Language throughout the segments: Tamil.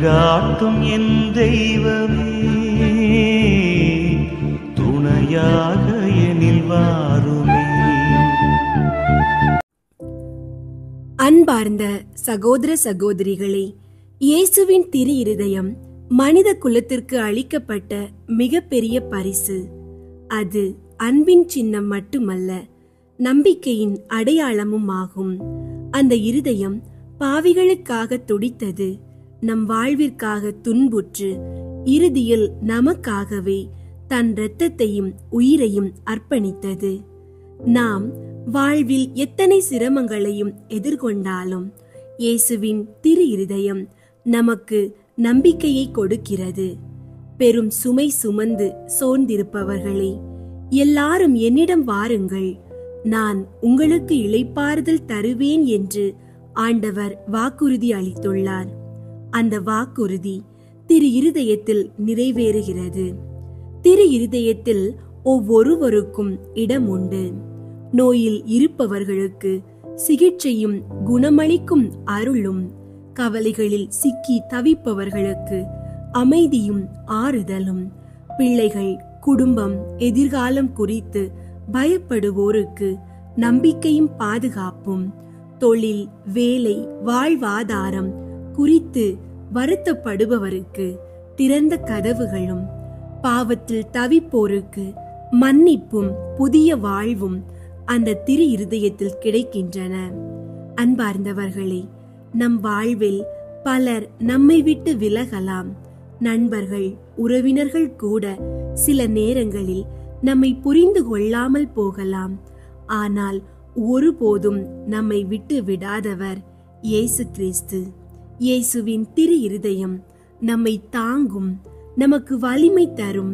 வழிகாட்டும் என் தெய்வமே, துணையாக எனில் வாருமே. அன்பார்ந்த சகோதர சகோதரிகளே, இயேசுவின் திரு இருதயம் மனித குலத்திற்கு அளிக்கப்பட்ட மிகப்பெரிய பரிசு. அது அன்பின் சின்னம் மட்டுமல்ல, நம்பிக்கையின் அடையாளமும் ஆகும். அந்த இருதயம் பாவிகளுக்காக துடித்தது, நம் வாழ்விற்காக துன்புற்று, இறுதியில் நமக்காகவே தன் இரத்தத்தையும் உயிரையும் அர்ப்பணித்தது. நாம் வாழ்வில் எத்தனை சிரமங்களையும் எதிர்கொண்டாலும் இயேசுவின் திரு இருதயம் நமக்கு நம்பிக்கையை கொடுக்கிறது. பெரும் சுமை சுமந்து சோர்ந்திருப்பவர்களே, எல்லாரும் என்னிடம் வாருங்கள், நான் உங்களுக்கு இளைப்பாறுதல் தருவேன் என்று ஆண்டவர் வாக்குறுதி அளித்துள்ளார். அந்த வாக்குறுதி திரு இருதயத்தில் நிறைவேறுகிறது. திரு இருதயத்தில் ஒவ்வொருவருக்கும் இடம் உண்டு. நோயில் இருப்பவர்களுக்கு சிகிச்சையும் குணமளிக்கும் அருளும், கவலைகளில் சிக்கி தவிப்பவர்களுக்கு அமைதியும் ஆறுதலும், பிள்ளைகள், குடும்பம், எதிர்காலம் குறித்து பயப்படுவோருக்கு நம்பிக்கையும் பாதுகாப்பும், தொழில், வேலை, வாழ்வாதாரம் குறித்து வருத்தப்படுபவருக்கு திறந்த கதவுகளும், பாவத்தில் தவிப்போருக்கு மன்னிப்பும் புதிய வாழ்வும் அந்த திரு இருதயத்தில் கிடைக்கின்றன. அன்பார்ந்தவர்களே, நம் வாழ்வில் பலர் நம்மை விட்டு விலகலாம். நண்பர்கள், உறவினர்கள் கூட சில நேரங்களில் நம்மை புரிந்து கொள்ளாமல் போகலாம். ஆனால் ஒருபோதும் நம்மை விட்டு விடாதவர் இயேசு கிறிஸ்து. இயேசுவின் திரு இருதயம் நம்மை தாங்கும், நமக்கு வலிமை தரும்,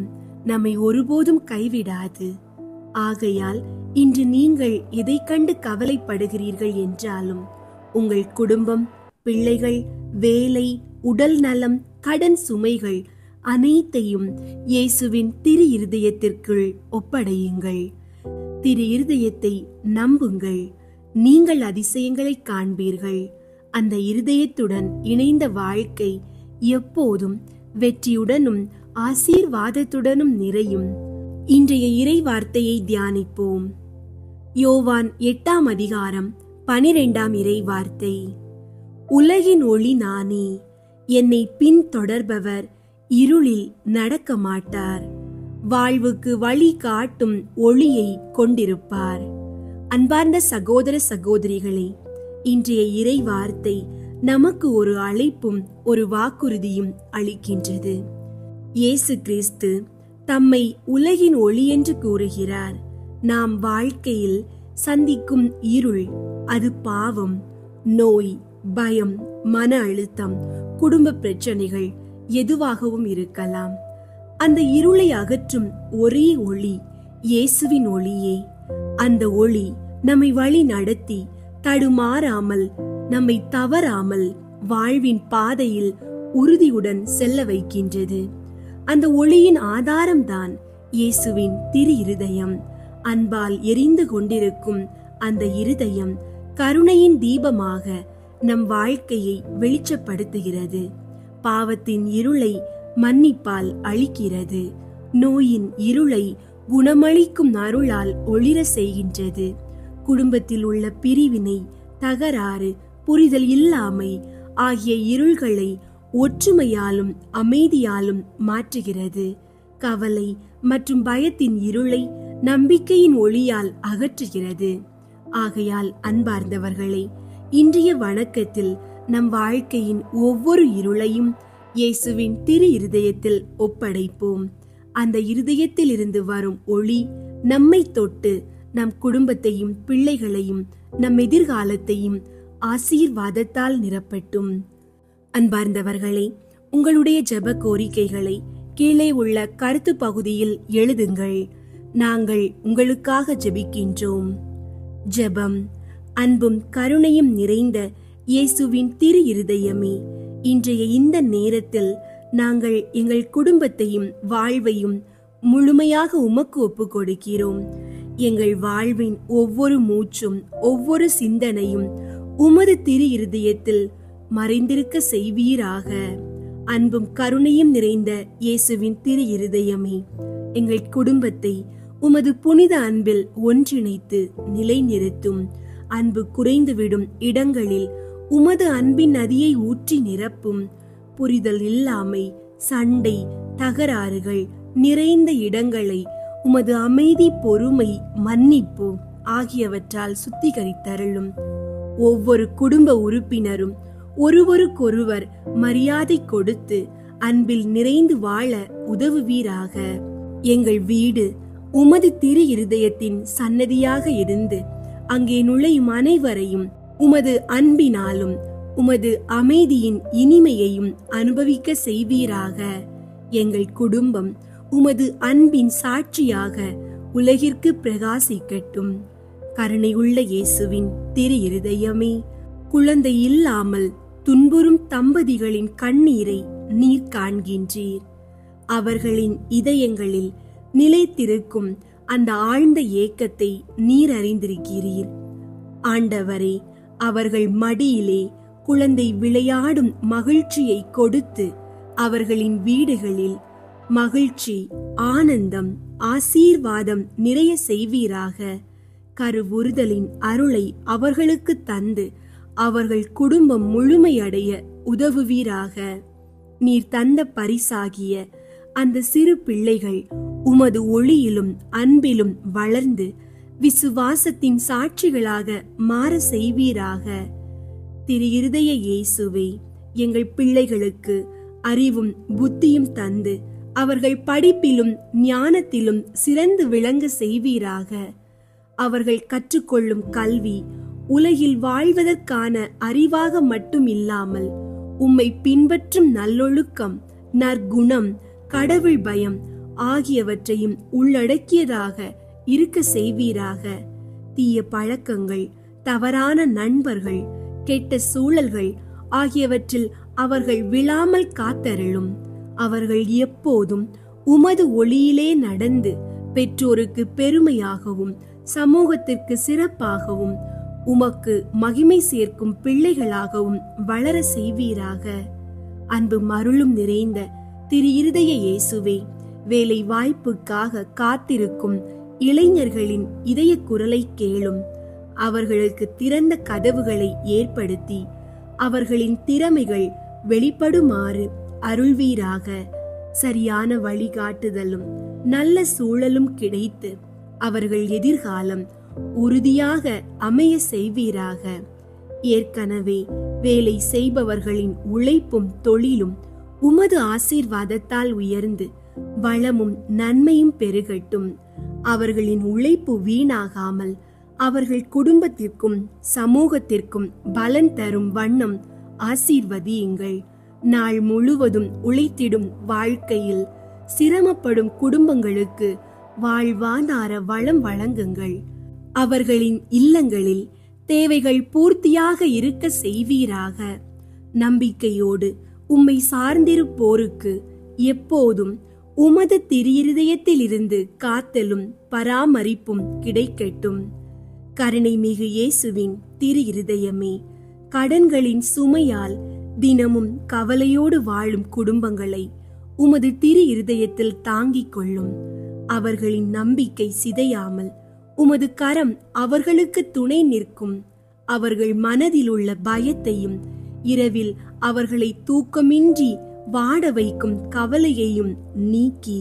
நம்மை ஒருபோதும் கைவிடாது. ஆகையால் இன்று நீங்கள் எதை கண்டு கவலைப்படுகிறீர்கள் என்றாலும், உங்கள் குடும்பம், பிள்ளைகள், வேலை, உடல் நலம், கடன் சுமைகள் அனைத்தையும் இயேசுவின் திரு இருதயத்திற்குள் ஒப்படையுங்கள். திரு இருதயத்தை நம்புங்கள், நீங்கள் அதிசயங்களை காண்பீர்கள். அந்த இருதயத்துடன் இணைந்த வாழ்க்கை எப்போதும் வெற்றியுடனும் ஆசீர்வாதத்துடனும் நிறையும். இன்றைய இறை வார்த்தையை தியானிப்போம். யோவான் 8ஆம் அதிகாரம் 12ஆம் இறை வார்த்தை. உலகின் ஒளி நானே, என்னை பின் தொடர்பவர் இருளில் நடக்க மாட்டார், வாழ்வுக்கு வழி காட்டும் ஒளியை கொண்டிருப்பார். அன்பார்ந்த சகோதர சகோதரிகளே, இன்றைய இறை வார்த்தை நமக்கு ஒரு அழைப்பும் ஒரு வாக்குறுதியும் அளிக்கின்றது. இயேசு கிறிஸ்து தம்மை உலகின் ஒளி என்று கூறுகிறார். நாம் வாழ்க்கையில் சந்திக்கும் இருள், அது பாவம், நோய், பயம், மன அழுத்தம், குடும்ப பிரச்சனைகள் எதுவாகவும் இருக்கலாம். அந்த இருளை அகற்றும் ஒரே ஒளி இயேசுவின் ஒளியே. அந்த ஒளி நம்மை வழி நடத்தி தடுமாறாமல், நம்மை தவறாமல் வாழ்வின் பாதையில் உறுதியுடன் செல்ல வைக்கின்றது. அந்த ஒளியின் ஆதாரம்தான் இயேசுவின் திரு இருதயம். அன்பால் எரிந்து கொண்டிருக்கும் அந்த இருதயம் கருணையின் தீபமாக நம் வாழ்க்கையை வெளிச்சப்படுத்துகிறது. பாவத்தின் இருளை மன்னிப்பால் அழிக்கிறது. நோயின் இருளை குணமளிக்கும் அருளால் ஒளிர செய்கின்றது. குடும்பத்தில் உள்ள பிரிவினை, தகராறு, புரிதல் இல்லாமை ஆகிய இருள்களை ஒற்றுமையாலும் அமைதியாலும் மாற்றுகிறது. கவலை மற்றும் பயத்தின் இருளை நம்பிக்கையின் ஒளியால் அகற்றுகிறது. ஆகையால் அன்பார்ந்தவர்களே, இன்றைய வணக்கத்தில் நம் வாழ்க்கையின் ஒவ்வொரு இருளையும் இயேசுவின் திரு இருதயத்தில் ஒப்படைப்போம். அந்த இருதயத்தில் இருந்து வரும் ஒளி நம்மை தொட்டு நம் குடும்பத்தையும் பிள்ளைகளையும் நம் எதிர்காலத்தையும் ஆசீர்வாதத்தால் நிரப்பட்டும். அன்பார்ந்தவர்களே, உங்களுடைய ஜெப கோரிக்கைகளை கீழே உள்ள கருத்து பகுதியில் எழுதுங்கள். நாங்கள் உங்களுக்காக ஜெபிக்கின்றோம். ஜெபம். அன்பும் கருணையும் நிறைந்த இயேசுவின் திரு இருதயமே, இன்றைய இந்த நேரத்தில் நாங்கள் எங்கள் குடும்பத்தையும் வாழ்வையும் முழுமையாக உமக்கு ஒப்பு கொடுக்கிறோம். எங்கள் வாழ்வின் ஒவ்வொரு மூச்சும் ஒவ்வொரு சிந்தனையும் உமது திரு இருதயத்தில் மறைந்திருக்க செய்வீராக. அன்பும் கருணையும் நிறைந்த இயேசுவின் திரு இருதயமே, எங்கள் குடும்பத்தை உமது புனித அன்பில் ஒன்றிணைத்து நிலைநிறுத்தும். அன்பு குறைந்துவிடும் இடங்களில் உமது அன்பின் நதியை ஊற்றி நிரப்பும். புரிதல் இல்லாமை, சண்டை, தகராறுகள் நிறைந்த இடங்களை உமது அமைதி, பொறுமை, மன்னிப்பு ஆகியவற்றால் சுத்திகரித்தருளும். ஒவ்வொரு குடும்ப உறுப்பினரும் ஒருவருக்கொருவர் மரியாதை கொடுத்து அன்பில் நிறைந்து வாழ உதவுவீராக. எங்கள் வீடு உமது திரு இருதயத்தின் சன்னதியாக இருந்து அங்கே நுழையும் அனைவரையும் உமது அன்பினாலும் உமது அமைதியின் இனிமையையும் அனுபவிக்க செய்வீராக. எங்கள் குடும்பம் உமது அன்பின் சாட்சியாக உலகிற்கு பிரகாசிக்கட்டும். கருணையுள்ள இயேசுவின் திரு இருதயமே, குழந்தை இல்லாமல் துன்புறும் தம்பதிகளின் கண்ணீரை நீர் காண்கின்றீர். அவர்களின் இதயங்களில் நிலைத்திருக்கும் அந்த ஆழ்ந்த ஏக்கத்தை நீர் அறிந்திருக்கிறீர். ஆண்டவரே, அவர்கள் மடியிலே குழந்தை விளையாடும் மகிழ்ச்சியை கொடுத்து அவர்களின் வீடுகளில் மகிழ்ச்சி, ஆனந்தம், ஆசீர்வாதம் நிறைய செய்வீராக. கருவுறுதலின் அருளை அவர்களுக்கு தந்து அவர்கள் குடும்பம் முழுமையடைய உதவுவீராக. நீர் தந்த பரிசாகிய அந்த சிறு பிள்ளைகள் உமது ஒளியிலும் அன்பிலும் வளர்ந்து விசுவாசத்தின் சாட்சிகளாக மாற செய்வீராக. திரு இருதய இயேசுவே, எங்கள் பிள்ளைகளுக்கு அறிவும் புத்தியும் தந்து அவர்கள் படிப்பிலும் ஞானத்திலும் சிறந்து விளங்க செய்வீராக. அவர்கள் கற்றுக்கொள்ளும் கல்வி உலகில் வாழ்வதற்கான அறிவாக மட்டும் இல்லாமல் உம்மை பின்பற்றும் நல்லொழுக்கம், நற்குணம், கடவுள் பயம் ஆகியவற்றையும் உள்ளடக்கியதாக இருக்க செய்வீராக. தீய பழக்கங்கள், தவறான நண்பர்கள், கெட்ட சூழல்கள் ஆகியவற்றில் அவர்கள் விழாமல் காத்தருளும். அவர்கள் எப்போதும் உமது ஒளியிலே நடந்து பெற்றோருக்கு பெருமையாகவும் சமூகத்திற்கு சிறப்பாகவும் உமக்கு மகிமை சேர்க்கும் பிள்ளைகளாகவும் வளர செய்வீராக. அன்பு மருளும் நிறைந்த திரு இருதய இயேசுவே, வேலை வாய்ப்புக்காக காத்திருக்கும் இளைஞர்களின் இதய குரலை கேளும். அவர்களுக்கு திறந்த கதவுகளை ஏற்படுத்தி அவர்களின் திறமைகள் வெளிப்படுமாறு அருள்வீராக. சரியான வழிகாட்டுதலும் நல்ல சூழலும் கிடைத்து அவர்கள் எதிர்காலம் உறுதியாக அமைய செய்வீராக. ஏற்கனவே வேலை செய்பவர்களின் உழைப்பும் தொழிலும் உமது ஆசீர்வாதத்தால் உயர்ந்து வளமும் நன்மையும் பெருகட்டும். அவர்களின் உழைப்பு வீணாகாமல் அவர்கள் குடும்பத்திற்கும் சமூகத்திற்கும் பலன் தரும் வண்ணம் ஆசீர்வதியுங்கள். நாள் முழுவதும் உழைத்திடும் வாழ்க்கையில் சிரமப்படும் குடும்பங்களுக்கு வாழ்வாதார வளம் வழங்குங்கள். அவர்களின் இல்லங்களில் தேவைகள் பூர்த்தியாக இருக்க செய்வீராக. நம்பிக்கையோடு உம்மை சார்ந்திருப்போருக்கு எப்போதும் உமது திரு இருதயத்திலிருந்து காத்தலும் பராமரிப்பும் கிடைக்கட்டும். கருணை மிகு இயேசுவின் திரு இருதயமே, கடன்களின் சுமையால் தினமும் கவலையோடு வாழும் குடும்பங்களை உமது திரு இருதயத்தில் தாங்கிக் கொள்ளும். அவர்களின் நம்பிக்கை சிதையாமல் உமது கரம் அவர்களுக்கு துணை நிற்கும். அவர்கள் மனதில் உள்ள பயத்தையும் இரவில் அவர்களை தூக்கமின்றி வாட வைக்கும் கவலையையும் நீக்கி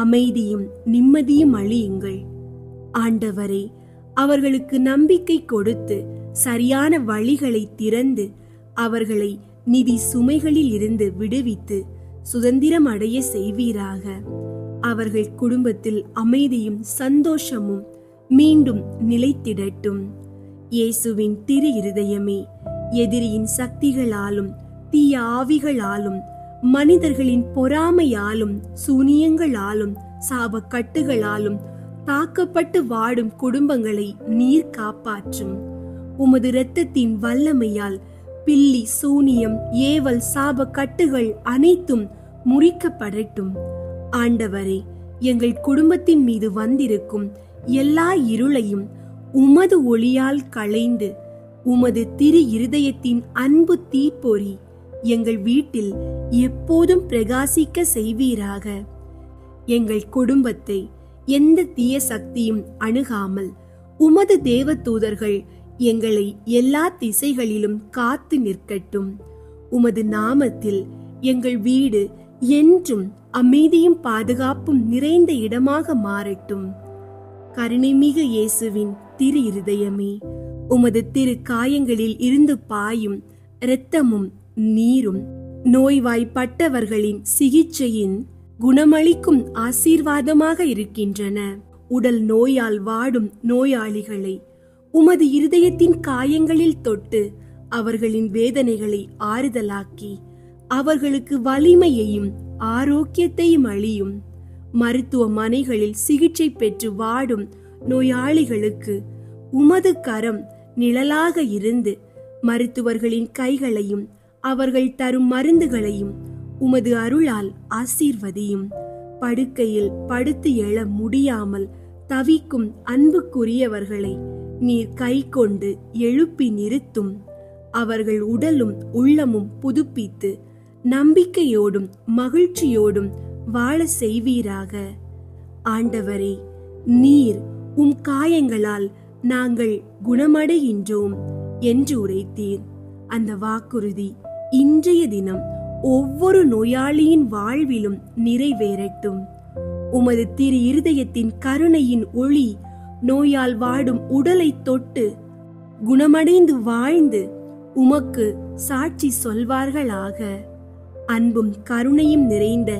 அமைதியும் நிம்மதியும் அளியுங்கள். ஆண்டவரே, அவர்களுக்கு நம்பிக்கை கொடுத்து சரியான வழிகளை திறந்து அவர்களை நிதி சுமைகளில் இருந்து விடுவித்து சுதந்திரம் அடைய செய்வீராக. அவர்கள் குடும்பத்தில் அமைதியும் சந்தோஷமும் மீண்டும் நிலைத்திடட்டும். இயேசுவின் திரு இருதயமே, எதிரியின் சக்திகளாலும் தீய ஆவிகளாலும் மனிதர்களின் பொறாமையாலும் சூனியங்களாலும் சாபக்கட்டுகளாலும் தாக்கப்பட்டு வாடும் குடும்பங்களை நீர் காப்பாற்றும். உமது இரத்தத்தின் வல்லமையால் பில்லி, சூனியம், ஏவல், சாபக்கட்டுகள் அனைத்தும் முறிக்கப்படட்டும். ஆண்டவரே, எங்கள் குடும்பத்தின் மீது வந்திருக்கும் எல்லா இருளையும் உமது ஒளியால் களைந்து உமது திரு இருதயத்தின் அன்பு தீப்பொறி எங்கள் வீட்டில் எப்போதும் பிரகாசிக்க செய்வீராக. எங்கள் குடும்பத்தை எந்த தீய சக்தியும் அணுகாமல் உமது தேவதூதர்கள் எங்களை எல்லா திசைகளிலும் காத்து நிற்கட்டும். உமது நாமத்தில் எங்கள் வீடு என்றும் அமைதியும் பாதுகாப்பும் நிறைந்த இடமாக மாறட்டும். கருணைமிகு இயேசுவின் திரு இருதயமே, உமது திரு காயங்களில் இருந்து பாயும் இரத்தமும் நீரும் நோய்வாய்ப்பட்டவர்களின் சிகிச்சையின் குணமளிக்கும் ஆசீர்வாதமாக இருக்கின்றன. உடல் நோயால் வாடும் நோயாளிகளை உமது இருதயத்தின் காயங்களில் தொட்டு அவர்களின் வேதனைகளை ஆறுதலாக்கி அவர்களுக்கு வலிமையையும் ஆரோக்கியத்தையும் அளியும். மருத்துவமனைகளில் சிகிச்சை பெற்று வாடும் நோயாளிகளுக்கு உமது கரம் நிழலாக இருந்து மருத்துவர்களின் கைகளையும் அவர்கள் தரும் மருந்துகளையும் உமது அருளால் ஆசீர்வதியும். படுக்கையில் படுத்து எழ முடியாமல் தவிக்கும் அன்புக்குரியவர்களை நீர் கை கொண்டு எழுப்பி நிறுத்தும். அவர்கள் உடலும் உள்ளமும் புதுப்பித்து நம்பிக்கையோடும் மகிழ்ச்சியோடும் வாழ செய்வீராக. ஆண்டவரே, நீர் உம் காயங்களால் நாங்கள் குணமடைகின்றோம் என்று உரைத்தீர். அந்த வாக்குறுதி இன்றைய தினம் ஒவ்வொரு நோயாளியின் வாழ்விலும் நிறைவேறட்டும். உமது திரு இருதயத்தின் கருணையின் ஒளி நோயால் வாடும் உடலை தொட்டு குணமடைந்து வாழ்ந்து உமக்கு சாட்சி சொல்வார்களாக. அன்பும் கருணையும் நிறைந்த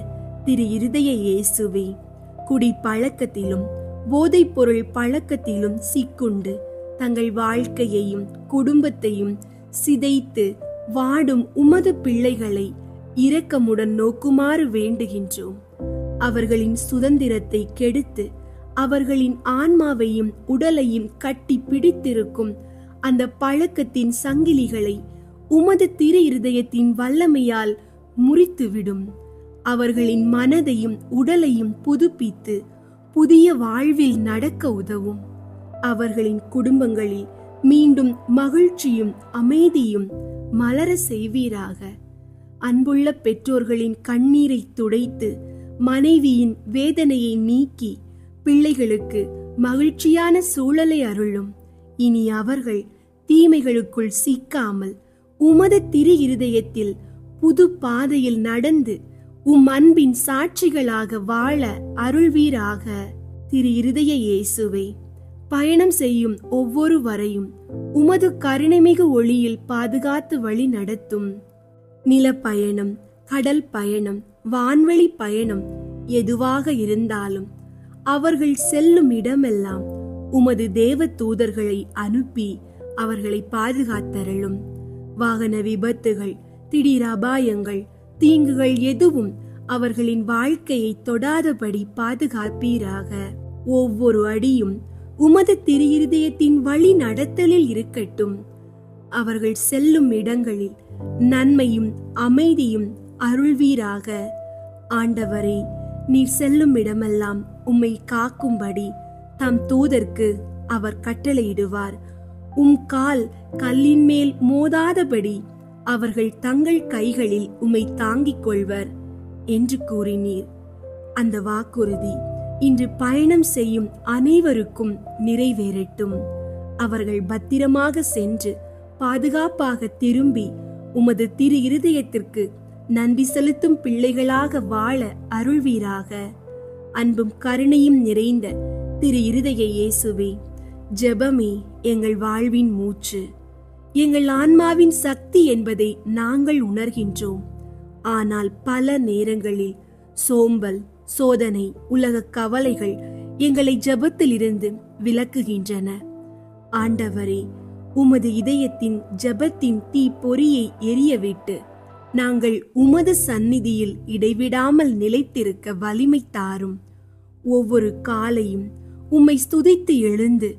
திரு இருதய இயேசுவே, குடி பழக்கத்திலும் போதைப் பொருள் பழக்கத்திலும் சிக்குண்டு தங்கள் வாழ்க்கையையும் குடும்பத்தையும் சிதைத்து வாடும் உமது பிள்ளைகளை இரக்கமுடன் நோக்குமாறு வேண்டுகின்றோம். அவர்களின் சுதந்திரத்தை கெடுத்து அவர்களின் ஆன்மாவையும் உடலையும் கட்டி பிடித்திருக்கும் அந்த பழக்கத்தின் சங்கிலிகளை உமது திரு இருதயத்தின் வல்லமையால் முறித்துவிடும். அவர்களின் மனதையும் உடலையும் புதுப்பித்து புதிய வாழ்வில் நடக்க உதவும். அவர்களின் குடும்பங்களில் மீண்டும் மகிழ்ச்சியும் அமைதியும் மலர செய்வீராக. அன்புள்ள பெற்றோர்களின் கண்ணீரை துடைத்து மனைவியின் வேதனையை நீக்கி பிள்ளைகளுக்கு மகிழ்ச்சியான சூழலை அருளும். இனி அவர்கள் தீமைகளுக்குள் சிக்காமல் உமது திரு இருதயத்தில் புது பாதையில் நடந்து உம் அன்பின் சாட்சிகளாக வாழ அருள்வீராக. திரு இருதய இயேசுவே, பயணம் செய்யும் ஒவ்வொருவரையும் உமது கருணைமிகு ஒளியில் பாதுகாத்து வழி நடத்தும். நிலப்பயணம், கடல் பயணம், வான்வெளி பயணம் எதுவாக இருந்தாலும் அவர்கள் செல்லும் இடமெல்லாம் உமது தேவ தூதர்களை அனுப்பி அவர்களை பாதுகாத்தருளும். வாகன விபத்துகள், திடீர் அபாயங்கள், தீங்குகள் எதுவும் அவர்களின் வாழ்க்கையை தொடாதபடி பாதுகாப்பீராக. ஒவ்வொரு அடியும் உமது திரு இருதயத்தின் வழி நடத்தலில் இருக்கட்டும். அவர்கள் செல்லும் இடங்களில் நன்மையும் அமைதியும் அருள்வீராக. ஆண்டவரே, நீர் செல்லும் இடமெல்லாம் உம்மை காக்கும்படி தம் தூதர்க்கு அவர் கட்டளையிடுவார். உம் கால் கல்லின் மேல் மோதாதபடி அவர்கள் தங்கள் கைகளில் உம்மை தாங்கிக் கொள்வர் என்று கூறினீர். அந்த வாக்குறுதி இன்று பயணம் செய்யும் அனைவருக்கும் நிறைவேறட்டும். அவர்கள் பத்திரமாக சென்று பாதுகாப்பாக திரும்பி உமது திரு இருதயத்திற்கு நன்றி செலுத்தும் பிள்ளைகளாக வாழ அருள்வீராக. அன்பும் கருணையும் நிறைந்த திரு இருதய இயேசுவே, ஜெபமே எங்கள் வாழ்வின் மூச்சு, எங்கள் ஆன்மாவின் சக்தி என்பதை நாங்கள் உணர்கின்றோம். ஆனால் பல நேரங்களில் சோம்பல், சோதனை, உலக கவலைகள் எங்களை ஜெபத்திலிருந்து விலக்குகின்றன. ஆண்டவரே, உமது இதயத்தின் ஜெபத்தின் தீ பொறியை எரியவிட்டு நாங்கள் உமது சந்நிதியில் இடைவிடாமல் நிலைத்திருக்க வலிமை தாரும். ஒவ்வொரு காலையும் உம்மை ஸ்துதித்து எழுந்து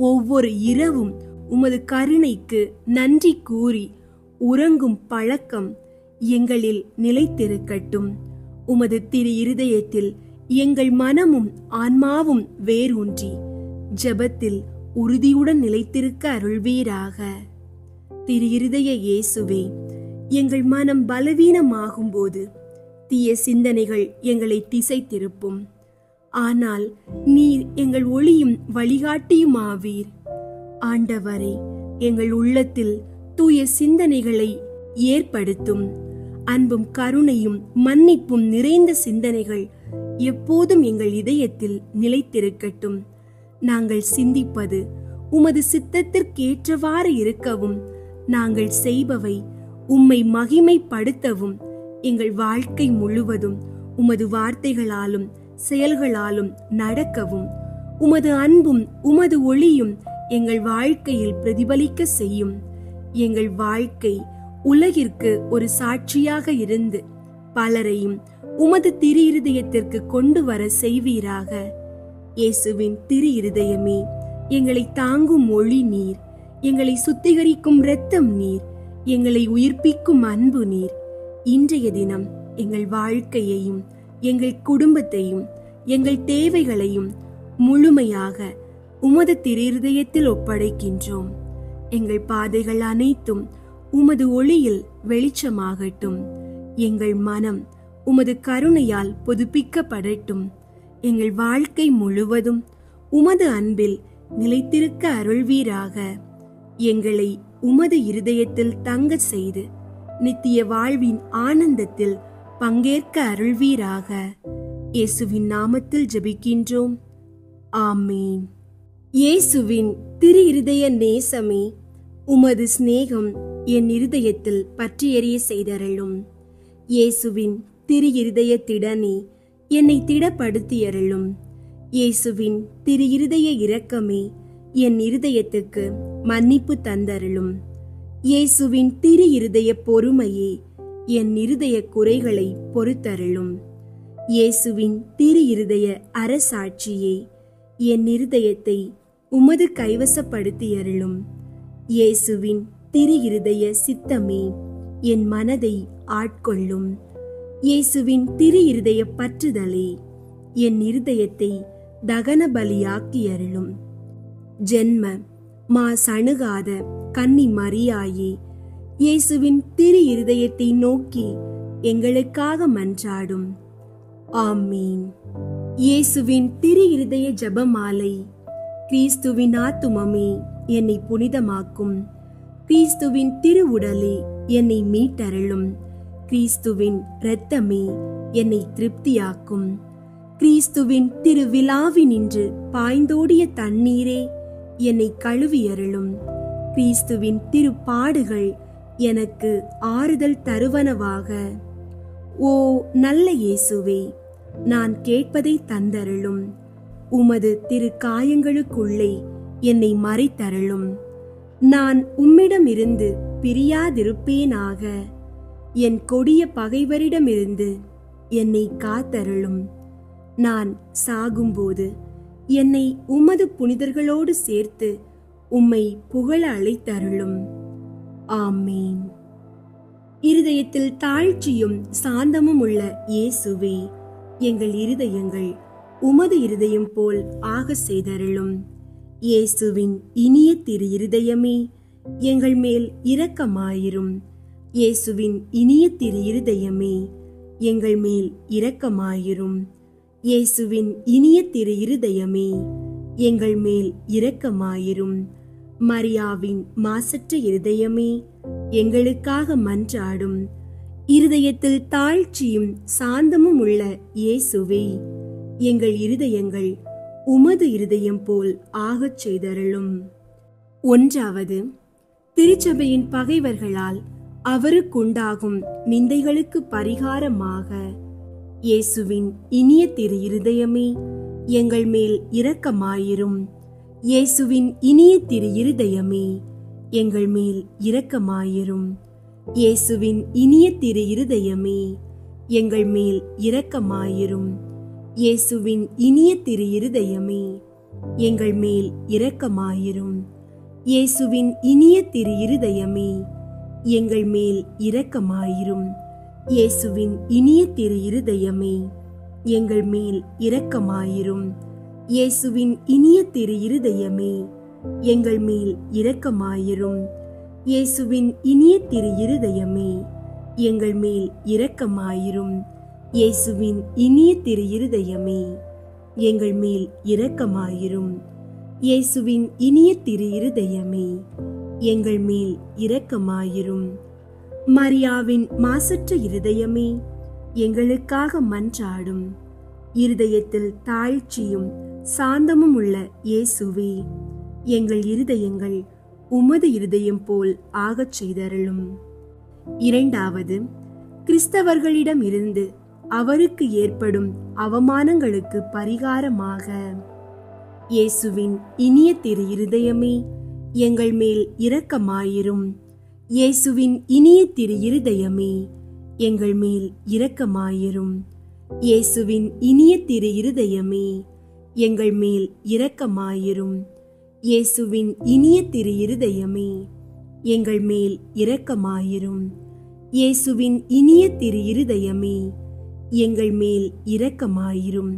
ஒவ்வொரு இரவும் உமது கருணைக்கு நன்றி கூறி உறங்கும் பழக்கம் எங்களில் நிலைத்திருக்கட்டும். உமது திரு இருதயத்தில் எங்கள் மனமும் ஆன்மாவும் வேரூன்றி ஜெபத்தில் உறுதியுடன் நிலைத்திருக்க அருள்வீராக. திரு இருதய இயேசுவே, எங்கள் மனம் பலவீனமாகும் போது தீய சிந்தனைகள் எங்களை திசை திருப்பும். ஆனால் நீர் எங்கள் ஒளியும் வழிகாட்டியுமாவீர். ஆண்டவரே, எங்கள் உள்ளத்தில் தூய சிந்தனைகளை ஏற்படுத்தும். அன்பும் கருணையும் மன்னிப்பும் நிறைந்த சிந்தனைகள் எப்போதும் எங்கள் இதயத்தில் நிலைத்திருக்கட்டும். நாங்கள் சிந்திப்பது உமது சித்தத்திற்கேற்றவாறு இருக்கவும், நாங்கள் செய்பவை உம்மை மகிமைப்படுத்தவும், எங்கள் வாழ்க்கை முழுவதும் உமது வார்த்தைகளாலும் செயல்களாலும் நடக்கவும், உமது அன்பும் உமது ஒளியும் எங்கள் வாழ்க்கையில் பிரதிபலிக்க செய்யும். எங்கள் வாழ்க்கை உலகிற்கு ஒரு சாட்சியாக இருந்து பலரையும் உமது திரு இருதயத்திற்கு கொண்டு வர செய்வீராக. இயேசுவின் திரு இருதயமே, எங்களை தாங்கும் ஒளி நீர், எங்களை சுத்திகரிக்கும் இரத்தம் நீர், எங்களை உயிர்ப்பிக்கும் அன்பு நீர். இன்றைய தினம் எங்கள் வாழ்க்கையையும் எங்கள் குடும்பத்தையும் எங்கள் தேவைகளையும் முழுமையாக உமது திரு இருதயத்தில் ஒப்படைக்கின்றோம். எங்கள் பாதைகள் அனைத்தும் உமது ஒளியில் வெளிச்சமாகட்டும். எங்கள் மனம் உமது கருணையால் புதுப்பிக்கப்படட்டும். எங்கள் வாழ்க்கை முழுவதும் உமது அன்பில் நிலைத்திருக்க அருள்வீராக. எங்களை உமது இருதயத்தில் தங்க செய்து நித்திய வாழ்வின் ஆனந்தத்தில் பங்கேற்க அருள்வீராக. இயேசுவின் நாமத்தில் ஜெபிக்கின்றோம். ஆமீன். இயேசுவின் திரு இருதய நேசமே, உமது சிநேகம் என் இருதயத்தில் பற்றி எரிய செய்தருளும். இயேசுவின் திரு இருதய திடனே, என்னை திடப்படுத்தியருளும். இயேசுவின் திரு இருதய இரக்கமே, என் இருதயத்துக்கு மன்னிப்பு தந்தருளும். இயேசுவின் திரு இருதய பொறுமையே, என் இருதய குறைகளை பொறுத்தருளும். இயேசுவின் திரு இருதய அரசாட்சியே, என் இருதயத்தை உமது கைவசப்படுத்தியருளும். இயேசுவின் திரு இருதய சித்தமே, என் மனதை ஆட்கொள்ளும். இயேசுவின் திரு இருதய பற்றுதலே, என் இருதயத்தை தகன பலியாக்கியருளும். ஜென்ம மா சணுகாத கன்னி மரியாயே, இயேசுவின் திரு இருதயத்தை நோக்கி எங்களுக்காக மன்றாடும். ஆமீன். இயேசுவின் திரு இருதய ஜெபமாலை. கிறிஸ்துவின் ஆத்துமமே, என்னை புனிதமாக்கும். கிறிஸ்துவின் திரு உடலே, என்னை மீட்டருளும். கிறிஸ்துவின் இரத்தமே, என்னை திருப்தியாக்கும். கிறிஸ்துவின் திரு விழாவினின்று பாய்ந்தோடிய தண்ணீரே, என்னை கழுவியருளும். கிறிஸ்துவின் திரு பாடுகள் எனக்கு ஆறுதல் தருவனவாக. ஓ நல்ல இயேசுவே, நான் கேட்பதை தந்தருளும். உமது திரு காயங்களுக்குள்ளே என்னை மறைத்தருளும். நான் உம்மிடமிருந்து பிரியாதிருப்பேனாக. என் கொடிய பகைவரிடமிருந்து என்னை காத்தருளும். நான் சாகும்போது என்னை உமது புனிதர்களோடு சேர்த்து உம்மை புகழ அழைத்தருளும். ஆமீன். இருதயத்தில் தாழ்ச்சியும் சாந்தமும் உள்ள இயேசுவே, எங்கள் இருதயங்கள் உமது இருதயம் போல் ஆக செய்தருளும். இயேசுவின் இனிய திரு இருதயமே, எங்கள் மேல் இரக்கமாயிரும். இயேசுவின் இனிய திரு இருதயமே, எங்கள் மேல் இரக்கமாயிரும். இயேசுவின் இனிய திரு இருதயமே, எங்கள் மேல் இரக்கமாயிரும். மரியாவின் மாசற்ற இருதயமே, எங்களுக்காக மன்றாடும். இருதயத்தில் தாழ்ச்சியும் சாந்தமும் உள்ள இயேசுவே, எங்கள் இருதயங்கள் உமது இருதயம் போல் ஆகச் செய்தருளும். 1. திருச்சபையின் பகைவர்களால் அவருக்குண்டாகும் நிந்தைகளுக்கு பரிகாரமாக. இயேசுவின் இனிய திரு இருதயமே, எங்கள் மேல் இரக்கமாயிரும். இயேசுவின் இனிய திரு இருதயமே, எங்கள் மேல் இரக்கமாயிரும். இயேசுவின் இனிய திரு இருதயமே, எங்கள் மேல் இரக்கமாயிரும். இயேசுவின் இனிய திரு இருதயமே, எங்கள் மேல் இரக்கமாயிரும். இயேசுவின் இனிய திரு இருதயமே, எங்கள் மேல் இரக்கமாயிரும். இயேசுவின் இனிய திரு இருதயமே, எங்கள் மேல் இரக்கமாயிரும். இயேசுவின் இனிய திரு இருதயமே, எங்கள் மேல் இரக்கமாயிரும். இயேசுவின் இனிய திரு இருதயமே, எங்கள் மேல் இரக்கமாயிரும். இயேசுவின் இனிய திரு இருதயமே, எங்கள் மேல் இரக்கமாயிரும். இயேசுவின் இனிய திரு இருதயமே, எங்கள் மேல் இரக்கமாயிரும். மரியாவின் மாசற்ற இருதயமே, எங்களுக்காக மன்றாடும். இருதயத்தில் தாழ்ச்சியும் சாந்தமும் உள்ள இயேசுவே, எங்கள் இருதயங்கள் உமது இருதயம் போல் ஆகச் செய்தருளும். இரண்டாவது, கிறிஸ்தவர்களிடம் இருந்து அவருக்கு ஏற்படும் அவமானங்களுக்கு பரிகாரமாக இயேசுவின் இனிய திரு இருதயமே, எங்கள் மேல் இரக்கமாயிரும். இயேசுவின் இனிய திரு இருதயமே, எங்கள் மேல் இரக்கமாயிரும். இயேசுவின் இனிய திரு இருதயமே, எங்கள் மேல் இரக்கமாயிரும். இயேசுவின் இனிய திரு இருதயமே, எங்கள் மேல் இரக்கமாயிரும். இயேசுவின் இனிய திரு இருதயமே, எங்கள் மேல் இரக்கமாயிரும்.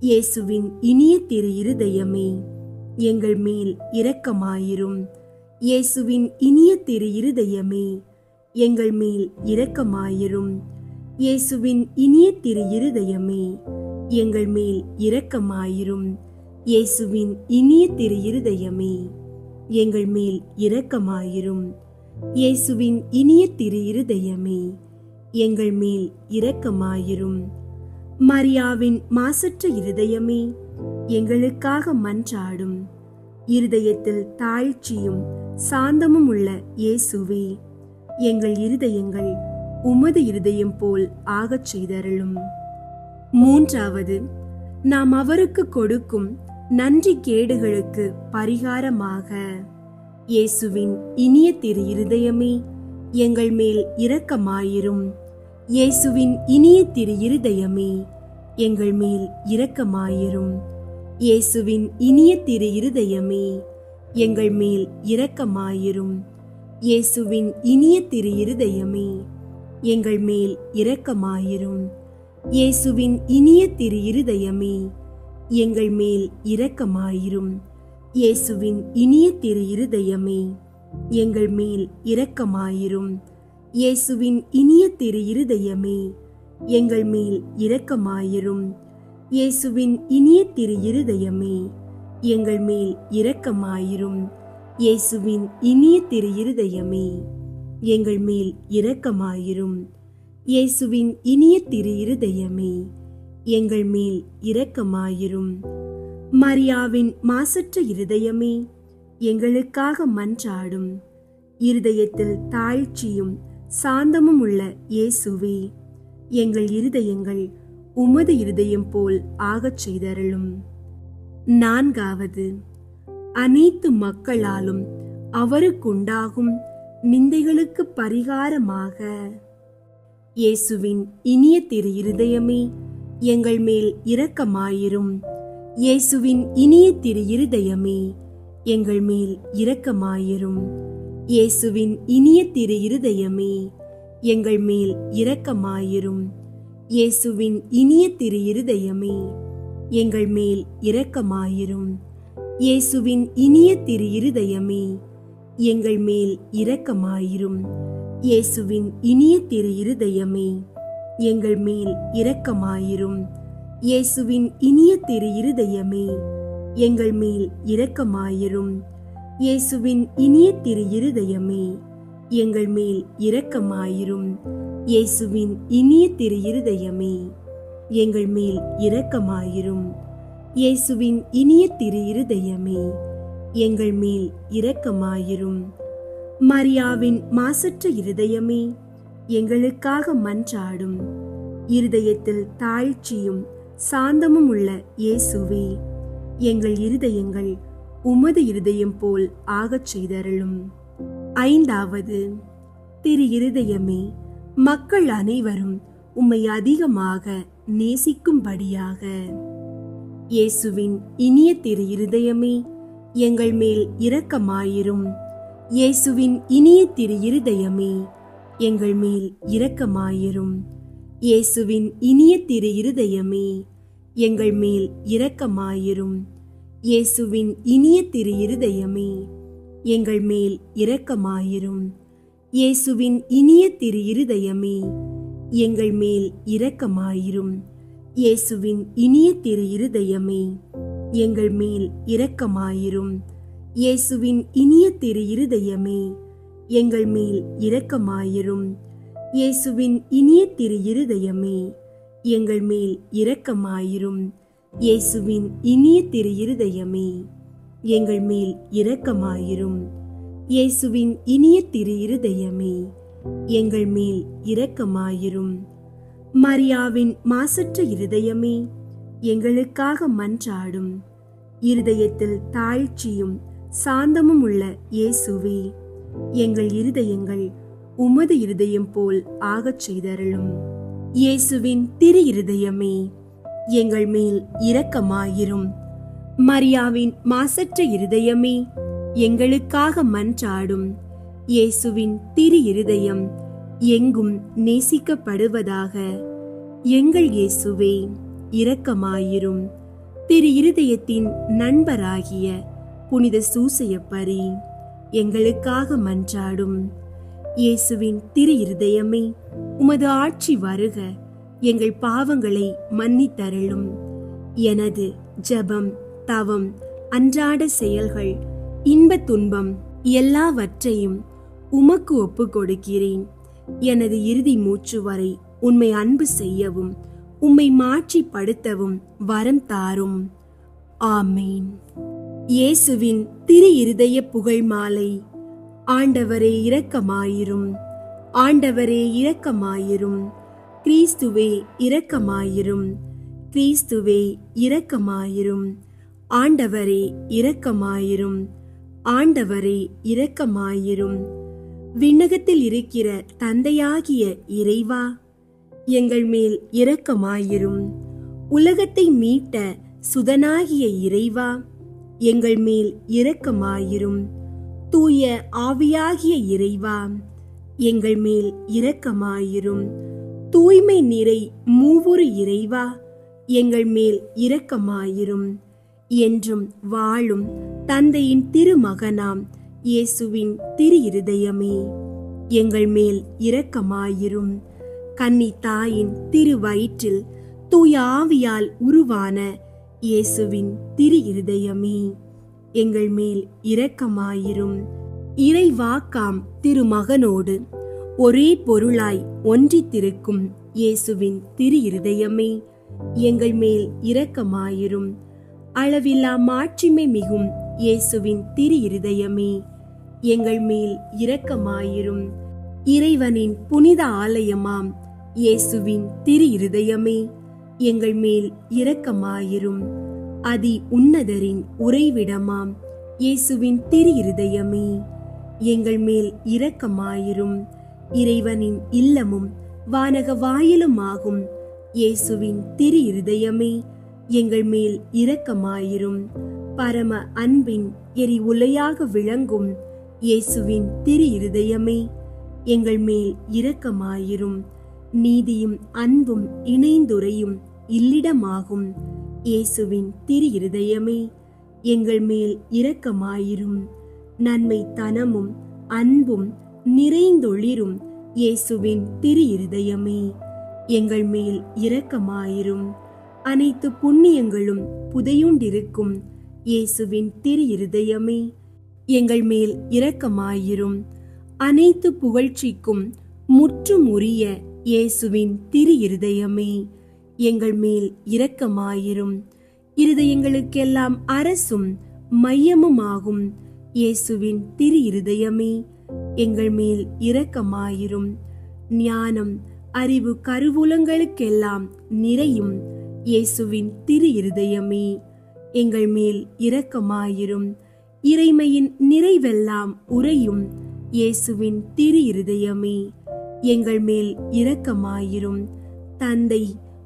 இயேசுவின் இனிய திரு இருதயமே, எங்கள் மேல் இரக்கமாயிரும். இயேசுவின் இனிய திரு இருதயமே, எங்கள் மேல் இரக்கமாயிரும். இயேசுவின் இனிய திரு இருதயமே, எங்கள் மேல் இரக்கமாயிரும். இயேசுவின் இனிய திரு இருதயமே, எங்கள் மேல் இரக்கமாயிரும். இயேசுவின் இனிய திரு இருதயமே, எங்கள் மேல் இரக்கமாயிரும். மரியாவின் மாசற்ற இருதயமே, எங்களுக்காக மன்றாடும். இருதயத்தில் தாழ்ச்சியும் சாந்தமும் உள்ள இயேசுவே, எங்கள் இருதயங்கள் உமது இருதயம் போல் ஆகச் செய்தருளும். மூன்றாவது, நாம் அவருக்கு கொடுக்கும் நன்றி கேடுகளுக்கு பரிகாரமாக இயேசுவின் இனிய திரு இருதயமே, எங்கள் மேல் இரக்கமாயிரும். இயேசுவின் இனிய திரு இருதயமே, எங்கள் மேல் இரக்கமாயிரும். இயேசுவின் இனிய திரு இருதயமே, எங்கள் மேல் இரக்கமாயிரும். இயேசுவின் இனிய திரு இருதயமே, எங்கள் மேல் இரக்கமாயிரும். இயேசுவின் இனிய திரு இருதயமே, எங்கள் மேல் இரக்கமாயிரும். இயேசுவின் இனிய திரு இருதயமே, எங்கள் மேல் இரக்கமாயிரும். இயேசுவின் இனிய திரு இருதயமே, எங்கள் மேல் இரக்கமாயிரும். இயேசுவின் இனிய திரு இருதயமே, எங்கள் மேல் இரக்கமாயிரும். இயேசுவின் இனிய திரு இருதயமே, எங்கள் மேல் இரக்கமாயிரும். இயேசுவின் இனிய திரு இருதயமே, எங்கள் மேல் இரக்கமாயிரும். மரியாவின் மாசற்ற இருதயமே, எங்களுக்காக மன்றாடும். இருதயத்தில் தாழ்ச்சியும் சாந்தமும் உள்ள இயேசுவே, எங்கள் இருதயங்கள் உமது இருதயம் போல் ஆகச் செய்தருளும். நான்காவது, அனைத்து மக்களாலும் அவருக்குண்டாகும் நிந்தைகளுக்கு பரிகாரமாக இயேசுவின் இனிய திரு இருதயமே, எங்கள் மேல் இரக்கமாயிரும். இயேசுவின் இனிய திரு இருதயமே, எங்கள் மேல் இரக்கமாயிரும். இயேசுவின் இனிய திரு இருதயமே, எங்கள் மேல் இரக்கமாயிரும். இயேசுவின் இனிய திரு இருதயமே, எங்கள் மேல் இரக்கமாயிரும். இயேசுவின் இனிய திரு இருதயமே, எங்கள் மேல் இரக்கமாயிரும். இயேசுவின் இனிய திரு இருதயமே, எங்கள் மேல் இரக்கமாயிரும். இயேசுவின் இனிய திரு இருதயமே, எங்கள் மேல் இரக்கமாயிரும். இயேசுவின் இனிய திரு இருதயமே, எங்கள் மேல் இரக்கமாயிரும். இயேசுவின் இனிய திரு இருதயமே, எங்கள் மேல் இரக்கமாயிரும். இயேசுவின் இனிய திரு இருதயமே, எங்கள் மேல் இரக்கமாயிரும். மரியாவின் மாசற்ற இருதயமே, எங்களுக்காக மன்றாடும். இருதயத்தில் தாழ்ச்சியும் சாந்தமும் உள்ள இயேசுவே, எங்கள் இருதயங்கள் உமது இருதயம் போல் ஆகச் செய்தருளும். ஐந்தாவது, திரு இருதயமே, மக்கள் அனைவரும் உம்மை அதிகமாக நேசிக்கும்படியாக இயேசுவின் இனிய திரு இருதயமே, எங்கள் மேல் இரக்கமாயிரும். இயேசுவின் இனிய திரு இருதயமே, எங்கள் மேல் இரக்கமாயிரும். இயேசுவின் இனிய திரு இருதயமே, எங்கள் மேல் இரக்கமாயிரும். இயேசுவின் இனிய திரு இருதயமே, எங்கள் மேல் இரக்கமாயிரும். இயேசுவின் இனிய திரு இருதயமே, எங்கள் மேல் இரக்கமாயிரும். இயேசுவின் இனிய திரு இருதயமே, எங்கள் மேல் இரக்கமாயிரும். இயேசுவின் இனிய திரு இருதயமே, எங்கள் மேல் இரக்கமாயிரும். இயேசுவின் இனிய திரு இருதயமே, எங்கள் மேல் இரக்கமாயிரும். இயேசுவின் இனிய திரு இருதயமே, எங்கள் மேல் இரக்கமாயிரும். இயேசுவின் இனிய திரு இருதயமே, எங்கள் மேல் இரக்கமாயிரும். மரியாவின் மாசற்ற இருதயமே, எங்களுக்காக மன்றாடும். இருதயத்தில் தாழ்ச்சியும் சாந்தமும் உள்ள இயேசுவே, எங்கள் இருதயங்கள் உமது இருதயம் போல் ஆகச் செய்தருளும். இயேசுவின் திரு இருதயமே, எங்கள் மேல் இரக்கமாயிரும். மரியாவின் மாசற்ற இருதயமே, எங்களுக்காக மன்றாடும். இயேசுவின் திரு இருதயம் எங்கும் நேசிக்கப்படுவதாக. எங்கள் இயேசுவே, இரக்கமாயிரும். திரு இருதயத்தின் நண்பராகிய புனித சூசையப்பரே, எங்களுக்காக மன்றாடும். இயேசுவின் திரு இருதயமே, உமது ஆட்சி வருக. எங்கள் பாவங்களை மன்னித்தருளும். எனது ஜெபம், தவம், அன்றாட செயல்கள், இன்ப துன்பம் எல்லாவற்றையும் உமக்கு ஒப்புக் கொடுக்கிறேன். எனது இறுதி மூச்சு வரை உம்மை அன்பு செய்யவும் உம்மை மாட்சிப்படுத்தவும் வரம் தாரும். ஆமேன். இயேசுவின் திரு இருதய புகழ் மாலை. ஆண்டவரே இரக்கமாயிரும். ஆண்டவரே இரக்கமாயிரும். கிறிஸ்துவே இரக்கமாயிரும். கிறிஸ்துவே இரக்கமாயிரும். ஆண்டவரே இரக்கமாயிரும். ஆண்டவரே இரக்கமாயிரும். விண்ணகத்தில் இருக்கிற தந்தையாகிய இறைவா, எங்கள் மேல் இரக்கமாயிரும். உலகத்தை மீட்ட சுதனாகிய இறைவா, எங்கள் மேல் இரக்கமாயிரும். தூய ஆவியாகிய இறைவா, எங்கள் மேல் இரக்கமாயிரும். தூய்மை நிறை மூவுரு இறைவா, எங்கள் மேல் இரக்கமாயிரும். என்றும் வாழும் தந்தையின் திருமகனாம் இயேசுவின் திரு இருதயமே, எங்கள் மேல் இரக்கமாயிரும். கன்னி தாயின் திரு வயிற்றில் தூய ஆவியால் உருவான இயேசுவின் திரு இருதயமே, எங்கள் மேல் இரக்கமாயிரும். இறைவாக்காம் திருமகனோடு ஒரே பொருளாய் ஒன்றித்திருக்கும் இயேசுவின் திரு இருதயமே, எங்கள் மேல் இரக்கமாயிரும். அளவில்லா மாட்சிமை மிகும் இயேசுவின் திரு இருதயமே, எங்கள் மேல் இரக்கமாயிரும். இறைவனின் புனித ஆலயமாம் இயேசுவின் திரு இருதயமே, எங்கள் மேல் இரக்கமாயிரும். அதி உன்னதரின் உறைவிடமாம் இயேசுவின் திரு இருதயமே, எங்கள் மேல் இரக்கமாயிரும். இறைவனின் இல்லமும் வானக வாயிலுமாகும் இயேசுவின் திரு இருதயமே, எங்கள் மேல் இரக்கமாயிரும். பரம அன்பின் எரி உலையாக விளங்கும் இயேசுவின் திரு இருதயமே, எங்கள் மேல் இரக்கமாயிரும். நீதியும் அன்பும் இணைந்துரையும் இல்லிடமாகும் இயேசுவின் திரு இருதயமே, எங்கள் மேல் இரக்கமாயிரும். நன்மை தனமும் அன்பும் நிறைந்தொளிரும் இயேசுவின் திரு இருதயமே, எங்கள் மேல் இரக்கமாயிரும். அனைத்து புண்ணியங்களும் புதையுண்டிருக்கும் இயேசுவின் திரு இருதயமே, எங்கள் மேல் இரக்கமாயிரும். அனைத்து புகழ்ச்சிக்கும் முற்றும் உரிய இயேசுவின் திரு இருதயமே, எங்கள் மேல் இரக்கமாயிரும். இருதயங்களுக்கெல்லாம் அரசும் மையமுமாகும் இயேசுவின் திரு இருதயமே, எங்கள் மேல் இரக்கமாயிரும். ஞானம் அறிவு கருவூலங்களுக்கெல்லாம் நிறையும் இயேசுவின் திரு இருதயமே, எங்கள் மேல் இரக்கமாயிரும். இறைமையின் நிறைவெல்லாம் உறையும் இயேசுவின் திரு இருதயமே, எங்கள் மேல் இரக்கமாயிரும். தந்தை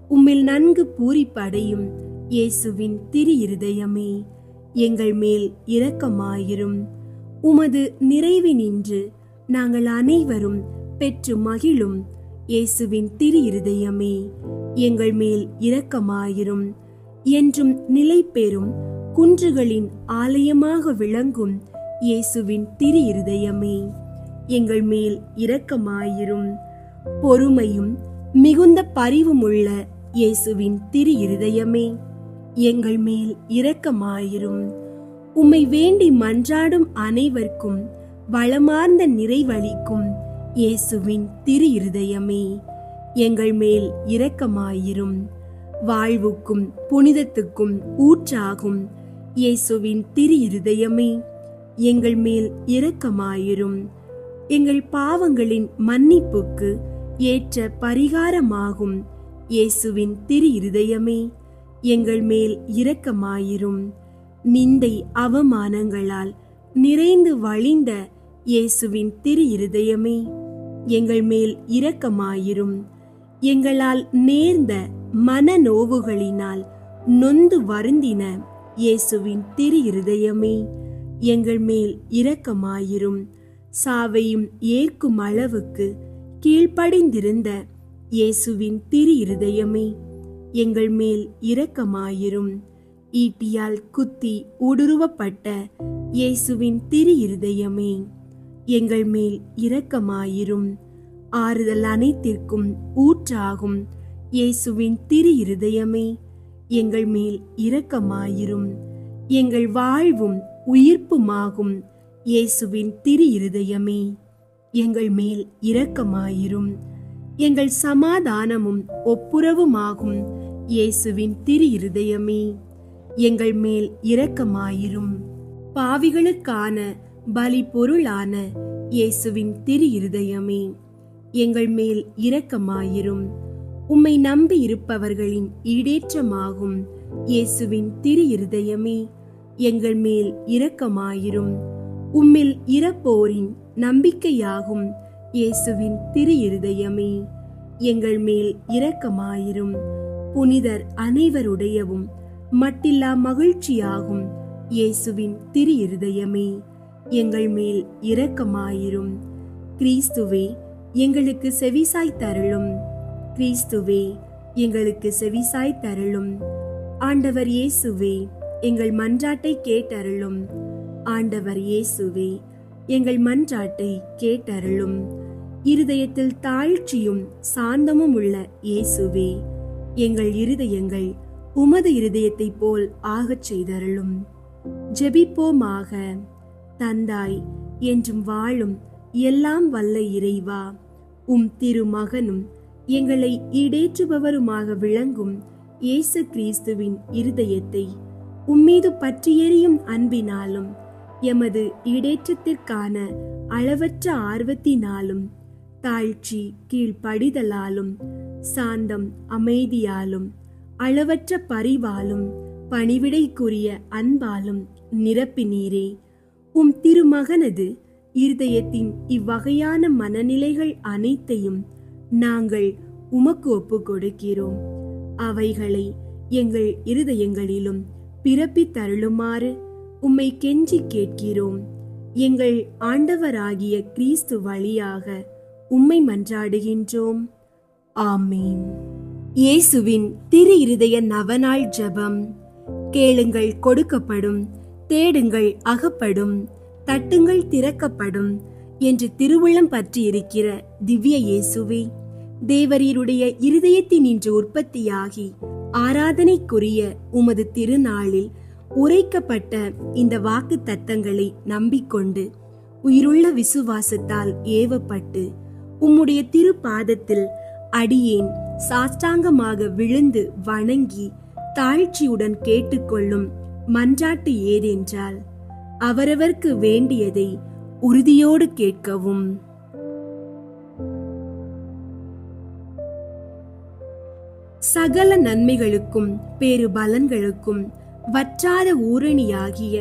உம்மில் நன்கு பூரிப்படையும் இயேசுவின் திரு இருதயமே, எங்கள் மேல் இரக்கமாயிரும். உமது நிறைவினின்று நாங்கள் அனைவரும் பெற்று மகிழும் இயேசுவின் திரு இருதயமே, எங்கள் மேல் இரக்கமாயிரும். என்றும் நிலை பெறும் குன்றுகளின் ஆலயமாக விளங்கும் இயேசுவின் திரு இருதயமே, எங்கள் மேல் இரக்கமாயிரும். பொறுமையும் மிகுந்த பரிவுமுள்ள இயேசுவின் திரு இருதயமே, எங்கள் மேல் இரக்கமாயிரும். உம்மை வேண்டி மன்றாடும் அனைவருக்கும் வளமார்ந்த நிறைவளிக்கும் இயேசுவின் திரு இருதயமே, எங்கள் மேல் இரக்கமாயிரும். வாழ்வுக்கும் புனிதத்துக்கும் ஊற்றாகும் இயேசுவின் திரு இருதயமே, எங்கள் மேல் இரக்கமாயிரும். எங்கள் பாவங்களின் மன்னிப்புக்கு ஏற்ற பரிகாரமாகும் இயேசுவின் திரு இருதயமே, எங்கள் மேல் இரக்கமாயிரும். நிந்தை அவமானங்களால் நிறைந்து வழிந்த இயேசுவின் திரு இருதயமே, எங்கள் மேல் இரக்கமாயிரும். எங்களால் நேர்ந்த மனநோவுகளினால் நொந்து வருந்தின இயேசுவின் திரு இருதயமே, எங்கள் மேல் இரக்கமாயிரும். சாவையும் ஏற்கும் அளவுக்கு கீழ்ப்படிந்திருந்த இயேசுவின் திரு இருதயமே, எங்கள் மேல் இரக்கமாயிரும். ஈட்டியால் குத்தி ஊடுருவப்பட்ட இயேசுவின் திரு இருதயமே, எங்கள் மேல் இரக்கமாயிரும். ஆறுதல் அனைத்திற்கும் ஊற்றாகும் இயேசுவின் திரு இருதயமே, எங்கள் மேல் இரக்கமாயிரும். எங்கள் வாழ்வும் உயிர்ப்புமாகும் இயேசுவின் திரு இருதயமே, எங்கள் மேல் இரக்கமாயிரும். எங்கள் சமாதானமும் ஒப்புரவுமாகும் இயேசுவின் திரு இருதயமே, எங்கள் மேல் இரக்கமாயிரும். பாவிகளுக்கான பலி பொருளான இயேசுவின் திரு இருதயமே, எங்கள் மேல் இரக்கமாயிரும். உம்மை நம்பி இருப்பவர்களின் ஈடேற்றமாகும் இயேசுவின் திரு இருதயமே, எங்கள் மேல் இரக்கமாயிரும். உம்மில் இறப்போரின் நம்பிக்கையாகும் இயேசுவின் திரு இருதயமே, எங்கள் மேல் இரக்கமாயிரும். புனிதர் அனைவருடையவும் மட்டில்லா மகிழ்ச்சியாகும் இயேசுவின் திரு இருதயமே, எங்கள் மேல் இரக்கமாயிரும். கிறிஸ்துவே, எங்களுக்கு செவிசாய் தருளும். கிறிஸ்துவே, எங்களுக்கு செவிசாய் தருளும். ஆண்டவர் இயேசுவே, எங்கள் மன்றாட்டை கேட்டருளும். ஆண்டவர் இயேசுவே, எங்கள் மன்றாட்டை கேட்டருளும். இருதயத்தில் தாழ்ச்சியும் சாந்தமும் உள்ள இயேசுவே, எங்கள் இருதயங்கள் உமது இருதயத்தைப் போல் ஆகச் செய்தருளும். ஜெபிப்போமாக. தந்தாய் என்றும் வாழும் எல்லாம் வல்ல இறைவா, உம் திருமகனும் எங்களை ஈடேற்றுபவருமாக விளங்கும் இயேசு கிறிஸ்துவின் இருதயத்தை உம்மீது பற்றி எரியும் அன்பினாலும் எமது ஈடேற்றத்திற்கான அளவற்ற ஆர்வத்தினாலும் தாழ்ச்சி கீழ்ப்படிதலாலும் சாந்தம் அமைதியாலும் அளவற்ற பரிவாலும் பணிவிடைக்குரிய அன்பாலும் நிரப்பினீரே. உம் திருமகனது இருதயத்தின் இவ்வகையான மனநிலைகள் அனைத்தையும் நாங்கள் உமக்கு ஒப்புக் கொடுக்கிறோம். அவைகளை எங்கள் இருதயங்களிலும் பிறப்பித்தருளுமாறு உம்மை கெஞ்சி கேட்கிறோம். எங்கள் ஆண்டவராகிய கிறிஸ்து வழியாக உம்மை மன்றாடுகின்றோம். ஆமீன். இயேசுவின் திரு இருதய நவநாள் ஜெபம். கேளுங்கள் கொடுக்கப்படும், தேடுங்கள் அகப்படும், தட்டுங்கள் திறக்கப்படும் என்று திருவுள்ளம் பற்றி இருக்கிற திவ்ய இயேசுவே, தேவரீருடைய இருதயத்தினின்று உற்பத்தியாகி ஆராதனைக்குரிய உமது திருநாளில் உரைக்கப்பட்ட இந்த வாக்கு தத்தங்களை நம்பிக்கொண்டு உயிருள்ள விசுவாசத்தால் ஏவப்பட்டு உம்முடைய திருப்பாதத்தில் அடியேன் சாஷ்டாங்கமாக விழுந்து வணங்கி தாழ்ச்சியுடன் கேட்டுக்கொள்ளும் மன்றாட்டு ஏதென்றால், அவரவர்க்கு வேண்டியதை உறுதியோடு கேட்கவும். சகல நன்மைகளுக்கும் பேரு பலன்களுக்கும் வற்றாத ஊரணியாகிய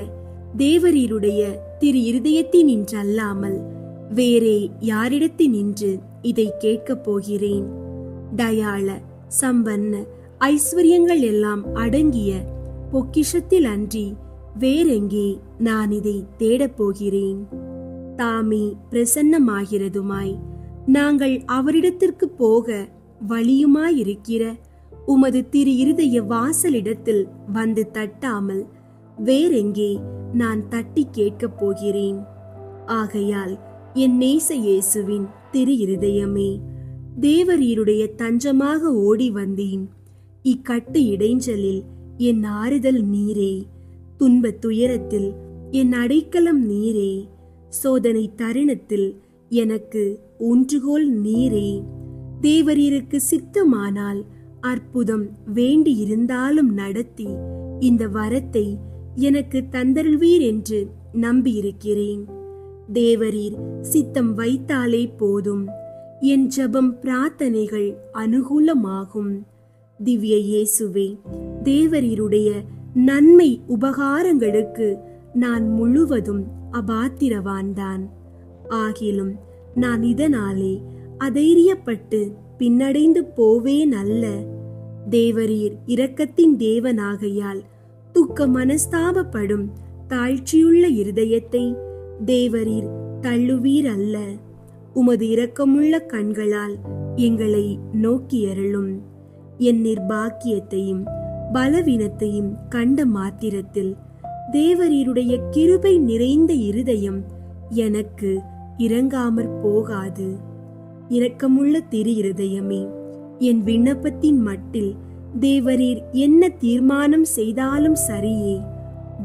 தேவரீருடைய திரு இருதயத்தினின்றல்லாமல் வேறே யாரிடத்தினின்று இதை கேட்கப் போகிறேன்? தயாள சம்பன்ன ஐஸ்வர்யங்கள் எல்லாம் அடங்கிய பொக்கிஷத்தில் அன்றி வேறெங்கே நான் இதை தேடப் போகிறேன்? தாமே பிரசன்னமாகிறதுமாய் நாங்கள் அவரிடத்திற்கு போக வழியுமாயிருக்கிற உமது திரு இருதய வாசலிடத்தில் வந்து தட்டாமல் வேறெங்கே நான் தட்டி கேட்கப் போகிறேன்? ஆகையால் என் நேச இயேசுவின் திரு இருதயமே, தேவரீருடைய தஞ்சமாக ஓடி வந்தேன். இக்கட்டு இடைஞ்சலில் என் ஆறுதல் நீரே, துன்பத் துயரத்தில் என் அடைக்கலம் நீரே, சோதனை தருணத்தில் எனக்கு ஊன்றுகோல் நீரே. தேவரீருக்கு சித்தமானால் அற்புதம் வேண்டியிருந்தாலும் நடத்தி இந்த வரத்தை எனக்கு தந்தருள்வீர் என்று நம்பியிருக்கிறேன். தேவரீர் சித்தம் வைத்தாலே போதும், என் ஜெபம் பிரார்த்தனைகள் அனுகூலமாகும். திவ்ய இயேசுவே, தேவரீருடைய நன்மை உபகாரங்களுக்கு நான் முழுவதும் அபாத்திரவான்தான். ஆகிலும் நான் இதனாலே அதைரியப்பட்டு பின்னடைந்து போவேன் அல்ல. தேவரீர் இரக்கத்தின் தேவனாகையால் துக்க மனஸ்தாபப்படும் தாழ்ச்சியுள்ள இருதயத்தை தேவரீர் தள்ளுவீர் அல்ல. உமது இரக்கமுள்ள கண்களால் எங்களை நோக்கியருளும். என் நிர்பாக்கியத்தையும் பலவீனத்தையும் கண்ட மாத்திரத்தில் தேவரீருடைய கிருபை நிறைந்த இருதயம் எனக்கு இரங்காமற் போகாது. இரக்கமுள்ள திரு இருதயமே, என் விண்ணப்பத்தின் மட்டில் தேவரீர் என்ன தீர்மானம் செய்தாலும் சரியே.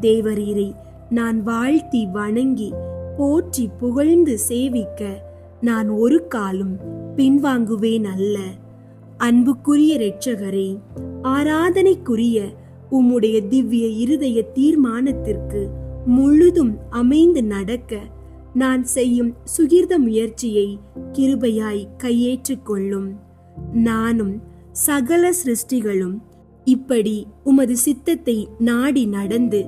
தேவரீரை நான் வாழ்த்தி வணங்கி போற்றி புகழ்ந்து சேவிக்க நான் ஒரு காலும் பின்வாங்குவேன் அல்ல. அன்புக்குரிய இரட்சகரே, ஆராதனைக்குரிய உம்முடைய திவ்ய இருதய தீர்மானத்திற்கு முழுதும் அமைந்து நடக்க நான் செய்யும் சுகிர்த முயற்சியை கிருபையாய் கையேற்றுக் கொள்ளும். நானும் சகல சிருஷ்டிகளும் இப்படி உமது சித்தத்தை நாடி நடந்து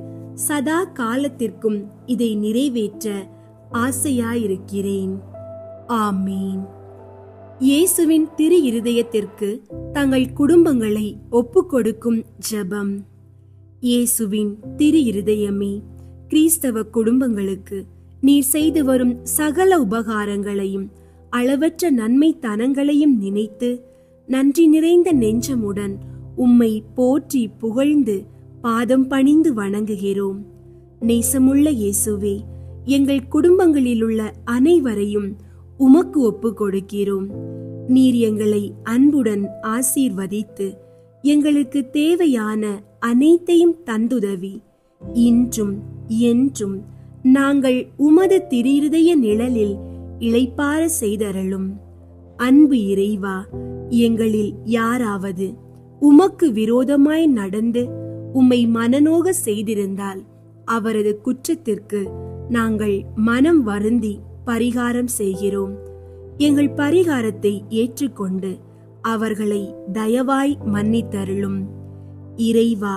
சதா காலத்திற்கும் இதை நிறைவேற்ற ஆசையாயிருக்கிறேன். ஆமீன். இயேசுவின் திரு இருதயத்திற்கு தங்கள் குடும்பங்களை ஒப்புக்கொடுக்கும் ஜெபம். இயேசுவின் திரு இருதயமே, கிறிஸ்தவ குடும்பங்களுக்கு நீர் செய்து வரும் சகல உபகாரங்களையும் அளவற்ற நன்மை தனங்களையும் நினைத்து நன்றி நிறைந்த நெஞ்சமுடன் உம்மை போற்றி புகழ்ந்து பாதம் பணிந்து வணங்குகிறோம். நேசமுள்ள இயேசுவே, எங்கள் குடும்பங்களிலுள்ள அனைவரையும் உமக்கு ஒப்பு கொடுக்கிறோம். நீர் எங்களை அன்புடன் ஆசீர்வதித்து எங்களுக்கு தேவையான அனைத்தையும் தந்துதவி இன்றும் என்றும் நாங்கள் உமது திரியிருதய நிழலில் இளைப்பார செய்தருளும். அன்பு இறைவா, எங்களில் யாராவது உமக்கு விரோதமாய் நடந்து உம்மை மனநோக செய்திருந்தால் அவரது குற்றத்திற்கு நாங்கள் மனம் வருந்தி பரிகாரம் செய்கிறோம். எங்கள் பரிகாரத்தை ஏற்றுக்கொண்டு அவர்களை தயவாய் மன்னித்தருளும். இறைவா,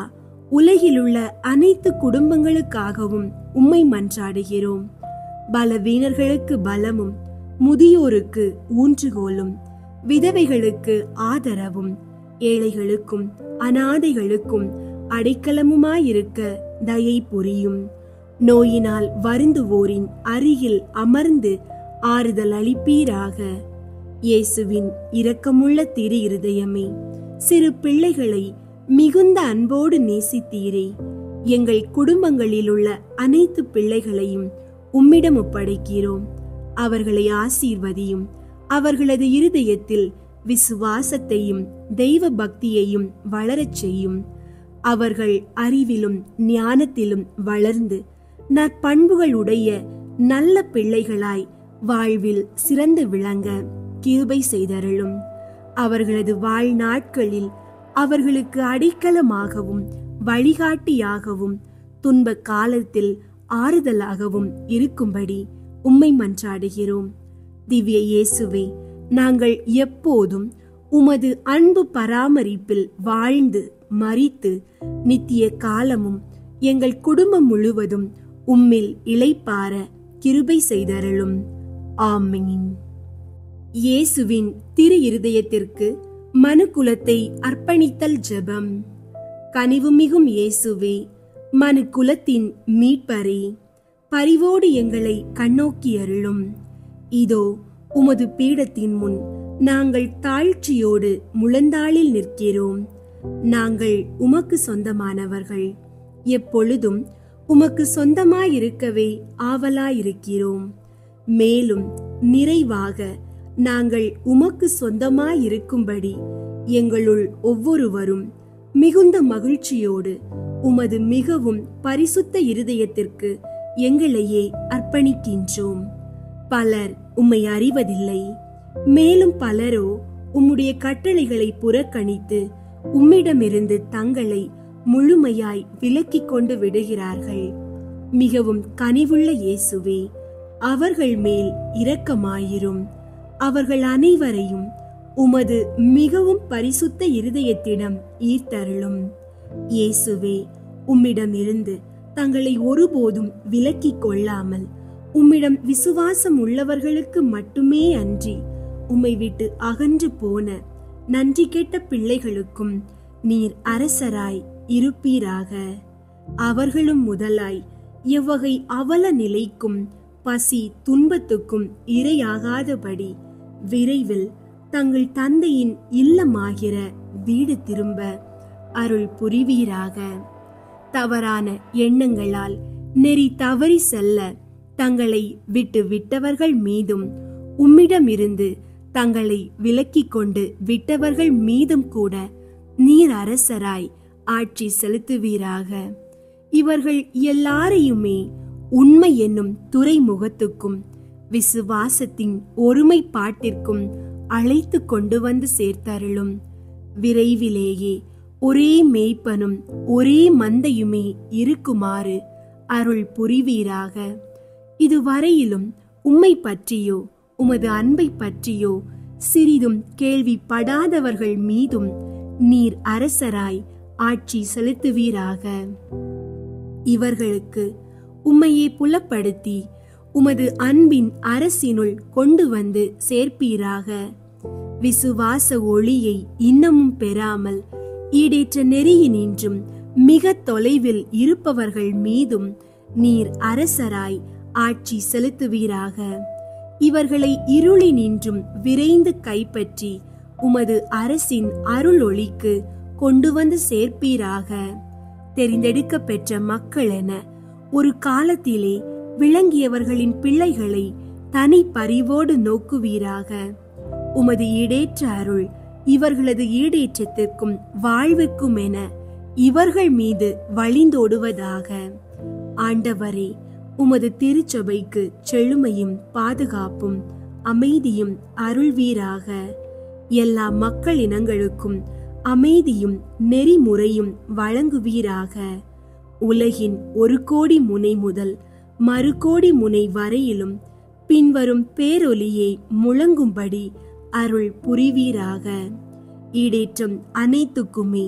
உலகிலுள்ள அனைத்து குடும்பங்களுக்காகவும் உம்மை மன்றாடுகிறோம். பலவீனர்களுக்கு பலமும், முதியோருக்கு ஊன்றுகோலும், விதவைகளுக்கு ஆதரவும், ஏழைகளுக்கும் அநாதைகளுக்கும் அடைக்கலமுமாயிருக்க தயை புரியும். நோயினால் வருந்துவோரின் அருகில் அமர்ந்து ஆறுதல் அளிப்பீராக. இயேசுவின் இரக்கமுள்ள திரு இருதயமே, சிறு பிள்ளைகளை மிகுந்த அன்போடு நேசித்தீரே. எங்கள் குடும்பங்களில் உள்ள அனைத்து பிள்ளைகளையும் உம்மிடம் ஒப்படைக்கிறோம். அவர்களை ஆசீர்வதியும். அவர்களது இருதயத்தில் விசுவாசத்தையும் தெய்வ பக்தியையும் வளரச் செய்யும். அவர்கள் அறிவிலும் ஞானத்திலும் வளர்ந்து நற்பண்புகளுடைய நல்ல பிள்ளைகளாய் வாழ்வில் சிறந்து விளங்க கிருபை செய்தருளும். அவர்களது வாழ்நாட்களில் அவர்களுக்கு அடைக்கலமாகவும் வழிகாட்டியாகவும் துன்ப காலத்தில் ஆறுதலாகவும் இருக்கும்படி உம்மை மன்றாடுகிறோம். திவ்ய இயேசுவே, நாங்கள் எப்போதும் உமது அன்பு பராமரிப்பில் வாழ்ந்து மரித்து நித்திய காலமும் எங்கள் குடும்பம் முழுவதும் உம்மில் இளைப்பார கிருபை செய்தருளும். ஆமீன். இயேசுவின் திரு இருதயத்திற்கு மனுக்குலத்தை அர்ப்பணித்தல் ஜெபம். கனிவுமிகும் இயேசுவே, மனுக்குலத்தின் மீட்பரே, பரிவோடு எங்களை கண்ணோக்கியருளும். இதோ உமது பீடத்தின் முன் நாங்கள் தாழ்ச்சியோடு முழந்தாளில் நிற்கிறோம். நாங்கள் உமக்கு சொந்தமானவர்கள். எப்பொழுதும் உமக்கு சொந்தமாயிருக்கவே ஆவலாயிருக்கிறோம். மேலும் நிறைவாக நாங்கள் உமக்கு சொந்தமாயிருக்கும்படி எங்களுள் ஒவ்வொருவரும் மிகுந்த மகிழ்ச்சியோடு உமது மிகவும் பரிசுத்த இருதயத்திற்கு எங்களையே அர்ப்பணிக்கின்றோம். பலர் உம்மை அறிவதில்லை, மேலும் பலரோ உம்முடைய கட்டளைகளை புறக்கணித்து உம்மிடமிருந்து தங்களை முழுமையாய் விலக்கிக் கொண்டு விடுகிறார்கள். மிகவும் கனிவுள்ள இயேசுவே, அவர்கள் மேல் இரக்கமாயிரும். அவர்கள் அனைவரையும் உமது மிகவும் பரிசுத்த இருதயத்திடம் ஈர்த்தருளும். இயேசுவே, உம்மிடமிருந்து தங்களை ஒருபோதும் விலக்கிக் கொள்ளாமல் உம்மிடம் விசுவாசம் உள்ளவர்களுக்கு மட்டுமே அன்றி உம்மை விட்டு அகன்று போன நன்றி கெட்ட பிள்ளைகளுக்கும் நீர் அரசராய் இருப்பீராக. அவர்களும் முதலாய் எவ்வகை அவல நிலைக்கும் பசி துன்பத்துக்கும் இரையாகாதபடி விரைவில் தங்கள் தந்தையின் இல்லமாகிற வீடு திரும்ப அருள் புரிவீராக. தவறான எண்ணங்களால் நெறி தவறி செல்ல தங்களை விட்டு விட்டவர்கள் மீதும் உம்மிடமிருந்து தங்களை விலக்கிக் கொண்டு விட்டவர்கள் மீதும் கூட நீர் அரசராய் ஆட்சி செலுத்துவீராக. இவர்கள் எல்லாரையுமே உண்மை என்னும் துறைமுகத்துக்கும் விசுவாசத்தின் ஒருமைப்பாட்டிற்கும் அழைத்து கொண்டு வந்து சேர்த்தருளும். விரைவிலேயே ஒரே மேய்ப்பனும் ஒரே மந்தையுமே இருக்குமாறு அருள் புரிவீராக. இதுவரையிலும் உம்மை பற்றியோ உமது அன்பை பற்றியோ சிறிதும் கேள்விப்படாதவர்கள் மீதும் நீர் அரசராய் ஆட்சி செலுத்துவீராக. இவர்களுக்கு உம்மையே புலப்படுத்தி உமது அன்பின் அரசினுள் கொண்டு வந்து சேர்ப்பீராக. விசுவாச ஒளியை இன்னமும் பெறாமல் ஈடேற்ற நெறியினின்றும் மிக தொலைவில் இருப்பவர்கள் மீதும் நீர் அரசராய் ஆட்சி செலுத்துவீராக. இவர்களை இருளினின்றும் விரைந்து கைப்பற்றி உமது அரசின் அருள் ஒளிக்கு கொண்டு வந்து சேர்ப்பீராக. தெரிந்தெடுக்க பெற்ற மக்கள் என ஒரு காலத்திலே விளங்கியவர்களின் பிள்ளைகளை தனி பரிவோடு நோக்குவீராக. உமது ஈடேற்ற அருள் இவர்களது ஈடேற்றத்திற்கும் வாழ்விற்கும் என இவர்கள் மீது வழிந்தோடுவதாக. ஆண்டவரே, உமது திருச்சபைக்கு செழுமையும் பாதுகாப்பும் அமைதியும் அருள்வீராக. எல்லா மக்கள் இனங்களுக்கும் அமைதியும் நெறிமுறையும் வழங்குவீராக. உலகின் 1 கோடி முனை முதல் 1 கோடி முனை வரையிலும் பின்வரும் பேரொலியை முழங்கும்படி அருள் புரிவீராக. ஈடேற்றம் அனைத்துக்குமே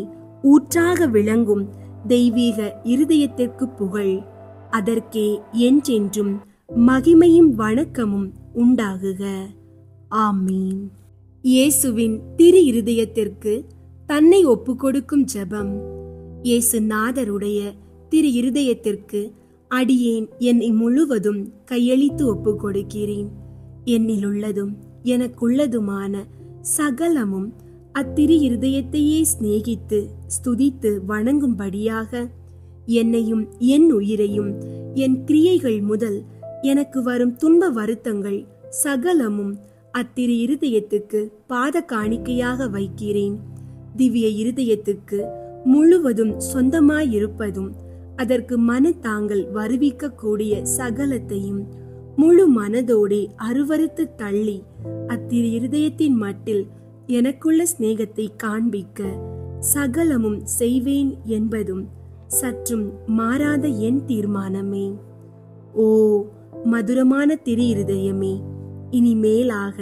ஊற்றாக விளங்கும் தெய்வீக இருதயத்திற்கு புகழ். அதற்கே என்றென்றும் மகிமையும் வணக்கமும் உண்டாகுக. ஆமீன். இயேசுவின் திரு இருதயத்திற்கு தன்னை ஒப்புக்கொடுக்கும் ஜெபம். இயேசுநாதருடைய திரு இருதயத்திற்கு அடியேன் என்னை முழுவதும் கையளித்து ஒப்புக் கொடுக்கிறேன். என்னிலுள்ளதும் எனக்குள்ளதுமான சகலமும் அத்திரு இருதயத்தையே சிநேகித்து ஸ்துதித்து வணங்கும்படியாக என்னையும் என் உயிரையும் என் கிரியைகள் முதல் எனக்கு வரும் துன்ப வருத்தங்கள் சகலமும் அத்திரு இருதயத்துக்கு பாத காணிக்கையாக வைக்கிறேன். திவ்ய இருதயத்துக்கு முழுவதும் சொந்தமாயிருப்பதும் அதற்கு மனத்தாங்கள் வருவிக்க கூடிய சகலத்தையும் முழு மனதோடே அருவருத்து தள்ளி அத்திரு இருதயத்தின் மட்டில் எனக்குள்ள சிநேகத்தை காண்பிக்க சகலமும் செய்வேன் என்பதும் சற்றும் மாறாத என் தீர்மானமே. ஓ மதுரமான திரு இருதயமே, இனிமேலாக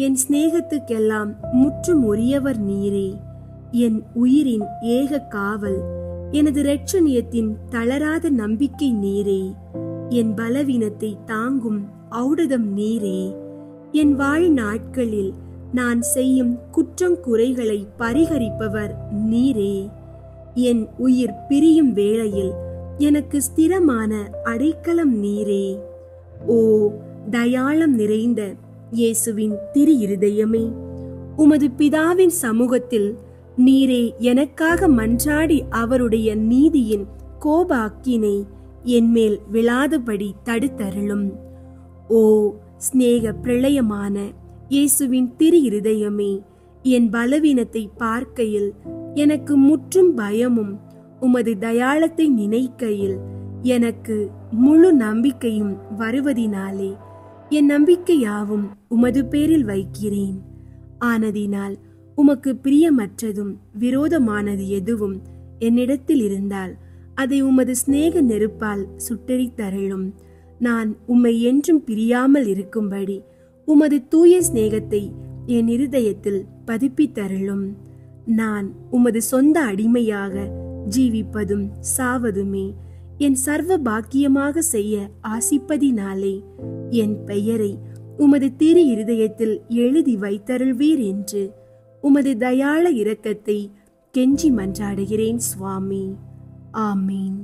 என் சிநேகத்துக்கெல்லாம் முற்றும் உரியவர் நீரே. என் உயிரின் ஏக காவல், எனது இரட்சணியத்தின் தளராத நம்பிக்கை நீரே. என் பலவீனத்தை தாங்கும் ஔடதம் நீரே. என் வாழ்நாட்களில் நான் செய்யும் குற்றம் குறைகளை பரிகரிப்பவர் நீரே. என் உயிர் பிரியும் வேளையில் எனக்கு ஸ்திரமான அடைக்கலம் நீரே. ஓ தயாளம் நிறைந்த இயேசுவின் திரு இருதயமே, உமது பிதாவின் சமூகத்தில் நீரே எனக்காக மன்றாடி அவருடைய நீதியின் கோப அக்கினை என்மேல் விழாதபடி தடுத்தருளும். ஓ சிநேக பிரளயமான இயேசுவின் திரு இருதயமே, என் பலவீனத்தை பார்க்கையில் எனக்கு முற்றும் பயமும், உமது தயாளத்தை நினைக்கையில் எனக்கு முழு நம்பிக்கையும் வருவதினாலே என் நம்பிக்கையாவும் உமது பேரில் வைக்கிறேன். ஆனதினால் உமக்கு பிரியமற்றதும் விரோதமானது எதுவும் என்னிடத்தில் இருந்தால் அதை உமது சிநேக நெருப்பால் சுட்டெரித்தருளும். நான் உம்மை என்றும் பிரியாமல் இருக்கும்படி உமது தூய சிநேகத்தை என் இருதயத்தில் பதிப்பித்தருளும். நான் உமது சொந்த அடிமையாக ஜீவிப்பதும் சாவதுமே என் சர்வ பாக்கியமாக செய்ய ஆசிப்பதினாலே என் பெயரை உமது திரு இருதயத்தில் எழுதி வைத்தருள்வீர் என்று உமது தயாள இரக்கத்தை கெஞ்சி மன்றாடுகிறேன் சுவாமி. ஆமீன்.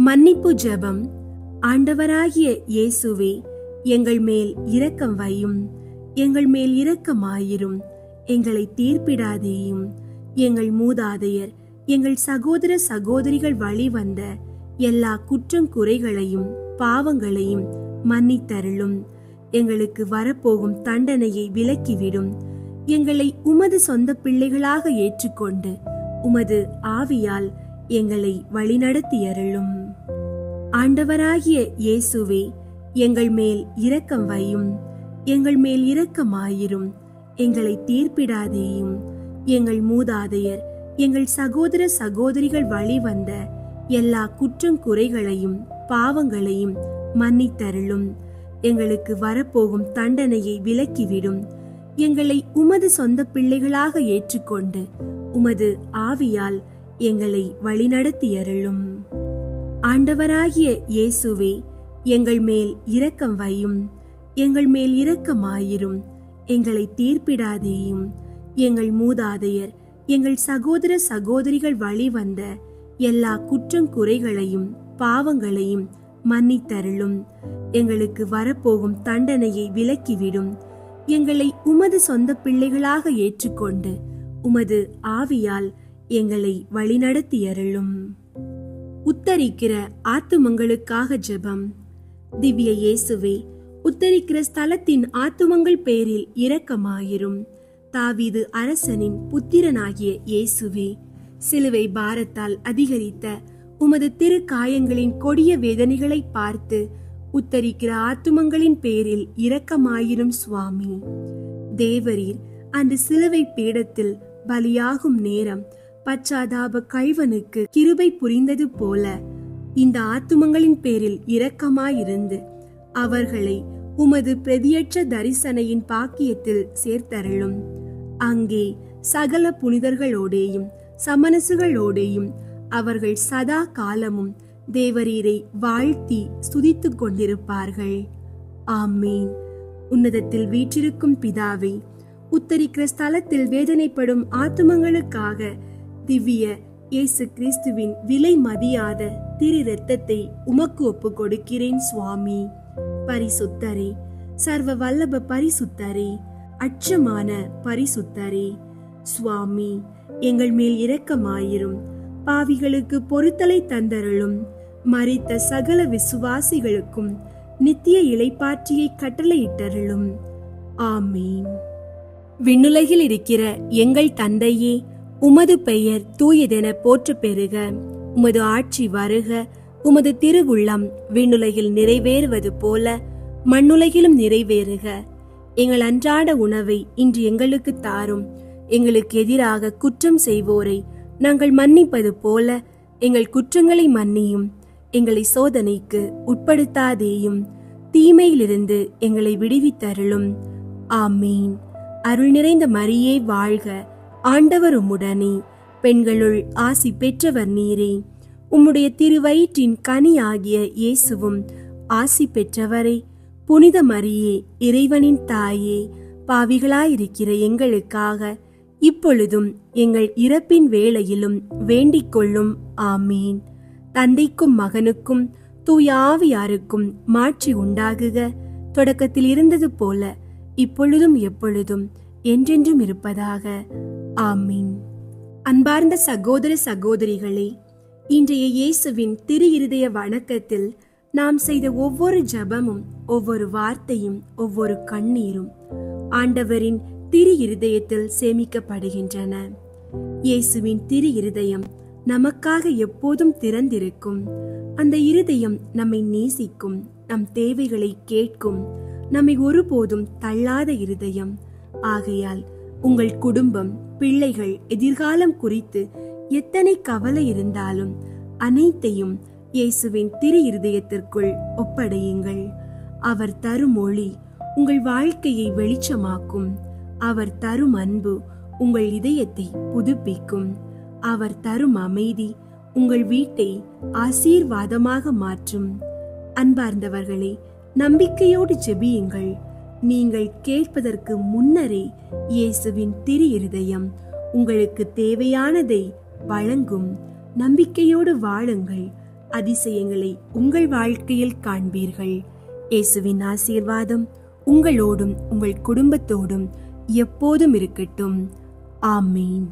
மன்னிப்பு ஜெபம். ஆண்டவராகிய இயேசுவே, எங்கள் மேல் இரக்கம் வையும். எங்கள் மேல் இரக்கமாயிரும். எங்களை தீர்ப்பிடாதேயும். எங்கள் மூதாதையர், எங்கள் சகோதர சகோதரிகள் வழி வந்த எல்லா குற்றங்குறைகளையும் பாவங்களையும் மன்னித்தருளும். எங்களுக்கு வரப்போகும் தண்டனையை விலக்கிவிடும். எங்களை உமது சொந்த பிள்ளைகளாக ஏற்றுக்கொண்டு உமது ஆவியால் எங்களை வழிநடத்தியருளும். ஆண்டவராகிய இயேசுவே, எங்கள் மேல் இரக்கம் வையும். எங்கள் மேல் இரக்கமாயிரும். எங்களை தீர்ப்பிடாதேயும். எங்கள் மூதாதையர், எங்கள் சகோதர சகோதரிகள் வழி வந்த எல்லா குற்றங்குறைகளையும் பாவங்களையும் மன்னித்தருளும். எங்களுக்கு வரப்போகும் தண்டனையை விலக்கிவிடும். எங்களை உமது சொந்த பிள்ளைகளாக ஏற்றுக்கொண்டு உமது ஆவியால் எங்களை வழிநடத்தியருளும். ஆண்டவராகிய இயேசுவே, எங்கள் மேல் இரக்கம் வையும். எங்கள் மேல் இரக்கமாயிரும். எங்களை தீர்ப்பிடாதேயும். எங்கள் மூதாதையர், எங்கள் சகோதர சகோதரிகள் வழி வந்த எல்லா குற்றங்குறைகளையும் பாவங்களையும் மன்னித்தருளும். எங்களுக்கு வரப்போகும் தண்டனையை விலக்கிவிடும். எங்களை உமது சொந்த பிள்ளைகளாக ஏற்றுக்கொண்டு உமது ஆவியால் எங்களை வழிநடத்தியருளும். உத்தரிக்கிற ஆத்துமங்களுக்காக ஜெபம். திவ்ய இயேசுவே, உத்தரிக்கிற ஸ்தலத்தின் ஆத்துமங்கள் பேரில் இரக்கமாயிரும். தாவீது அரசனின் புத்திரனாகிய இயேசுவே, சிலுவை பாரத்தால் அதிகரித்த உமது திரு காயங்களின் கொடிய வேதனைகளை பார்த்து உத்தரிக்கிற ஆத்துமங்களின் பேரில் இரக்கமாயிரும் சுவாமி. தேவரீர் அந்த சிலுவை பீடத்தில் பலியாகும் நேரம் பச்சாதாப கள்வனுக்கு கிருபை புரிந்தது போல இந்த ஆத்துமங்களின் பேரில் இரக்கமாயிருந்து அவர்களை உமது பிரதியற்ற தரிசனையின் பாக்கியத்தில் சேர்த்தருளும். அங்கே சகல புனிதர்களோடேயும் சமனசுகளோடேயும் அவர்கள் சதா காலமும் தேவரீரை வாழ்த்தி ஸ்துதித்துக் கொண்டிருப்பார்கள். ஆமீன். உன்னதத்தில் வீற்றிருக்கும் பிதாவே, உத்தரிக்கிற ஸ்தலத்தில் வேதனைப்படும் ஆத்துமங்களுக்காக திவ்ய இயேசு கிறிஸ்துவின் விலை மதியாத திரு இரத்தத்தை உமக்கு ஒப்பு கொடுக்கிறேன் சுவாமி. பரிசுத்தரே, சர்வ வல்லப பரிசுத்தரே, அச்சமான பரிசுத்தரே, சுவாமி எங்கள் மேல் இரக்கமாயிரும். பாவிகளுக்கு பொறுத்தலை தந்தருளும். மரித்த சகல விசுவாசிகளுக்கும் நித்திய இளைப்பாற்றியை கட்டளையிட்டருளும். ஆமீன். விண்ணுலகில் இருக்கிற எங்கள் தந்தையே, உமது பெயர் தூயதென போற்ற பெறுக. உமது ஆட்சி வருக. உமது திருவுள்ளம் விண்ணுலகில் நிறைவேறுவது போல மண்ணுலகிலும் நிறைவேறுக. எங்கள் அன்றாட உணவை இன்று எங்களுக்கு தாரும். எங்களுக்கு எதிராக குற்றம் செய்வோரை நாங்கள் மன்னிப்பது போல எங்கள் குற்றங்களை மன்னியும். எங்களை சோதனைக்கு உட்படுத்தாதேயும். தீமையிலிருந்து எங்களை விடுவித்தருளும். ஆமீன். அருள் நிறைந்த மரியே வாழ்க. ஆண்டவர் உம்முடனே. பெண்களுள் ஆசி பெற்றவர் நீரே. உம்முடைய திருவயிற்றின் கனி ஆகிய இயேசுவும் ஆசி பெற்றவரே. புனித மரியே, இறைவனின் தாயே, பாவிகளாயிருக்கிற எங்களுக்காக இப்பொழுதும் எங்கள் இறப்பின் வேளையிலும் வேண்டிக் கொள்ளும். ஆமீன். தந்தைக்கும் மகனுக்கும் தூய ஆவியாருக்கும் மாட்சி உண்டாகுக. தொடக்கத்தில் இருந்தது போல இப்பொழுதும் எப்பொழுதும் என்றென்றும் இருப்பதாக. ஆமீன். அன்பார்ந்த சகோதர சகோதரிகளே, இன்றைய இயேசுவின் திரு இருதய வணக்கத்தில் நாம் செய்த ஒவ்வொரு ஜெபமும், ஒவ்வொரு வார்த்தையும், ஒவ்வொரு கண்ணீரும் ஆண்டவரின் திரு இருதயத்தில் சேமிக்கப்படுகின்றன. இயேசுவின் திரு இருதயம் நமக்காக எப்போதும் திறந்திருக்கும். அந்த இருதயம் நம்மை நேசிக்கும், நம் தேவைகளை கேட்கும், நம்மை ஒருபோதும் தள்ளாத இருதயம். ஆகையால் உங்கள் குடும்பம், பிள்ளைகள், எதிர்காலம் குறித்து எத்தனை கவலை இருந்தாலும் அனைத்தையும் இயேசுவின் திரு இருதயத்திற்குள் ஒப்படையுங்கள். அவர் தரும் ஒளி உங்கள் வாழ்க்கையை வெளிச்சமாக்கும். அவர் தரும் அன்பு உங்கள் இதயத்தை புதுப்பிக்கும். அவர் தரும் அமைதி உங்கள் வீட்டை ஆசீர்வாதமாக மாற்றும். அன்பார்ந்தவர்களே, நம்பிக்கையோடு ஜெபியுங்கள். நீங்கள் கேட்பதற்கு முன்னரே இயேசுவின் திரு இருதயம் உங்களுக்கு தேவையானதை வழங்கும். நம்பிக்கையோடு வாழுங்கள். அதிசயங்களை உங்கள் வாழ்க்கையில் காண்பீர்கள். இயேசுவின் ஆசீர்வாதம் உங்களோடும் உங்கள் குடும்பத்தோடும் எப்போதும் இருக்கட்டும். ஆமீன்.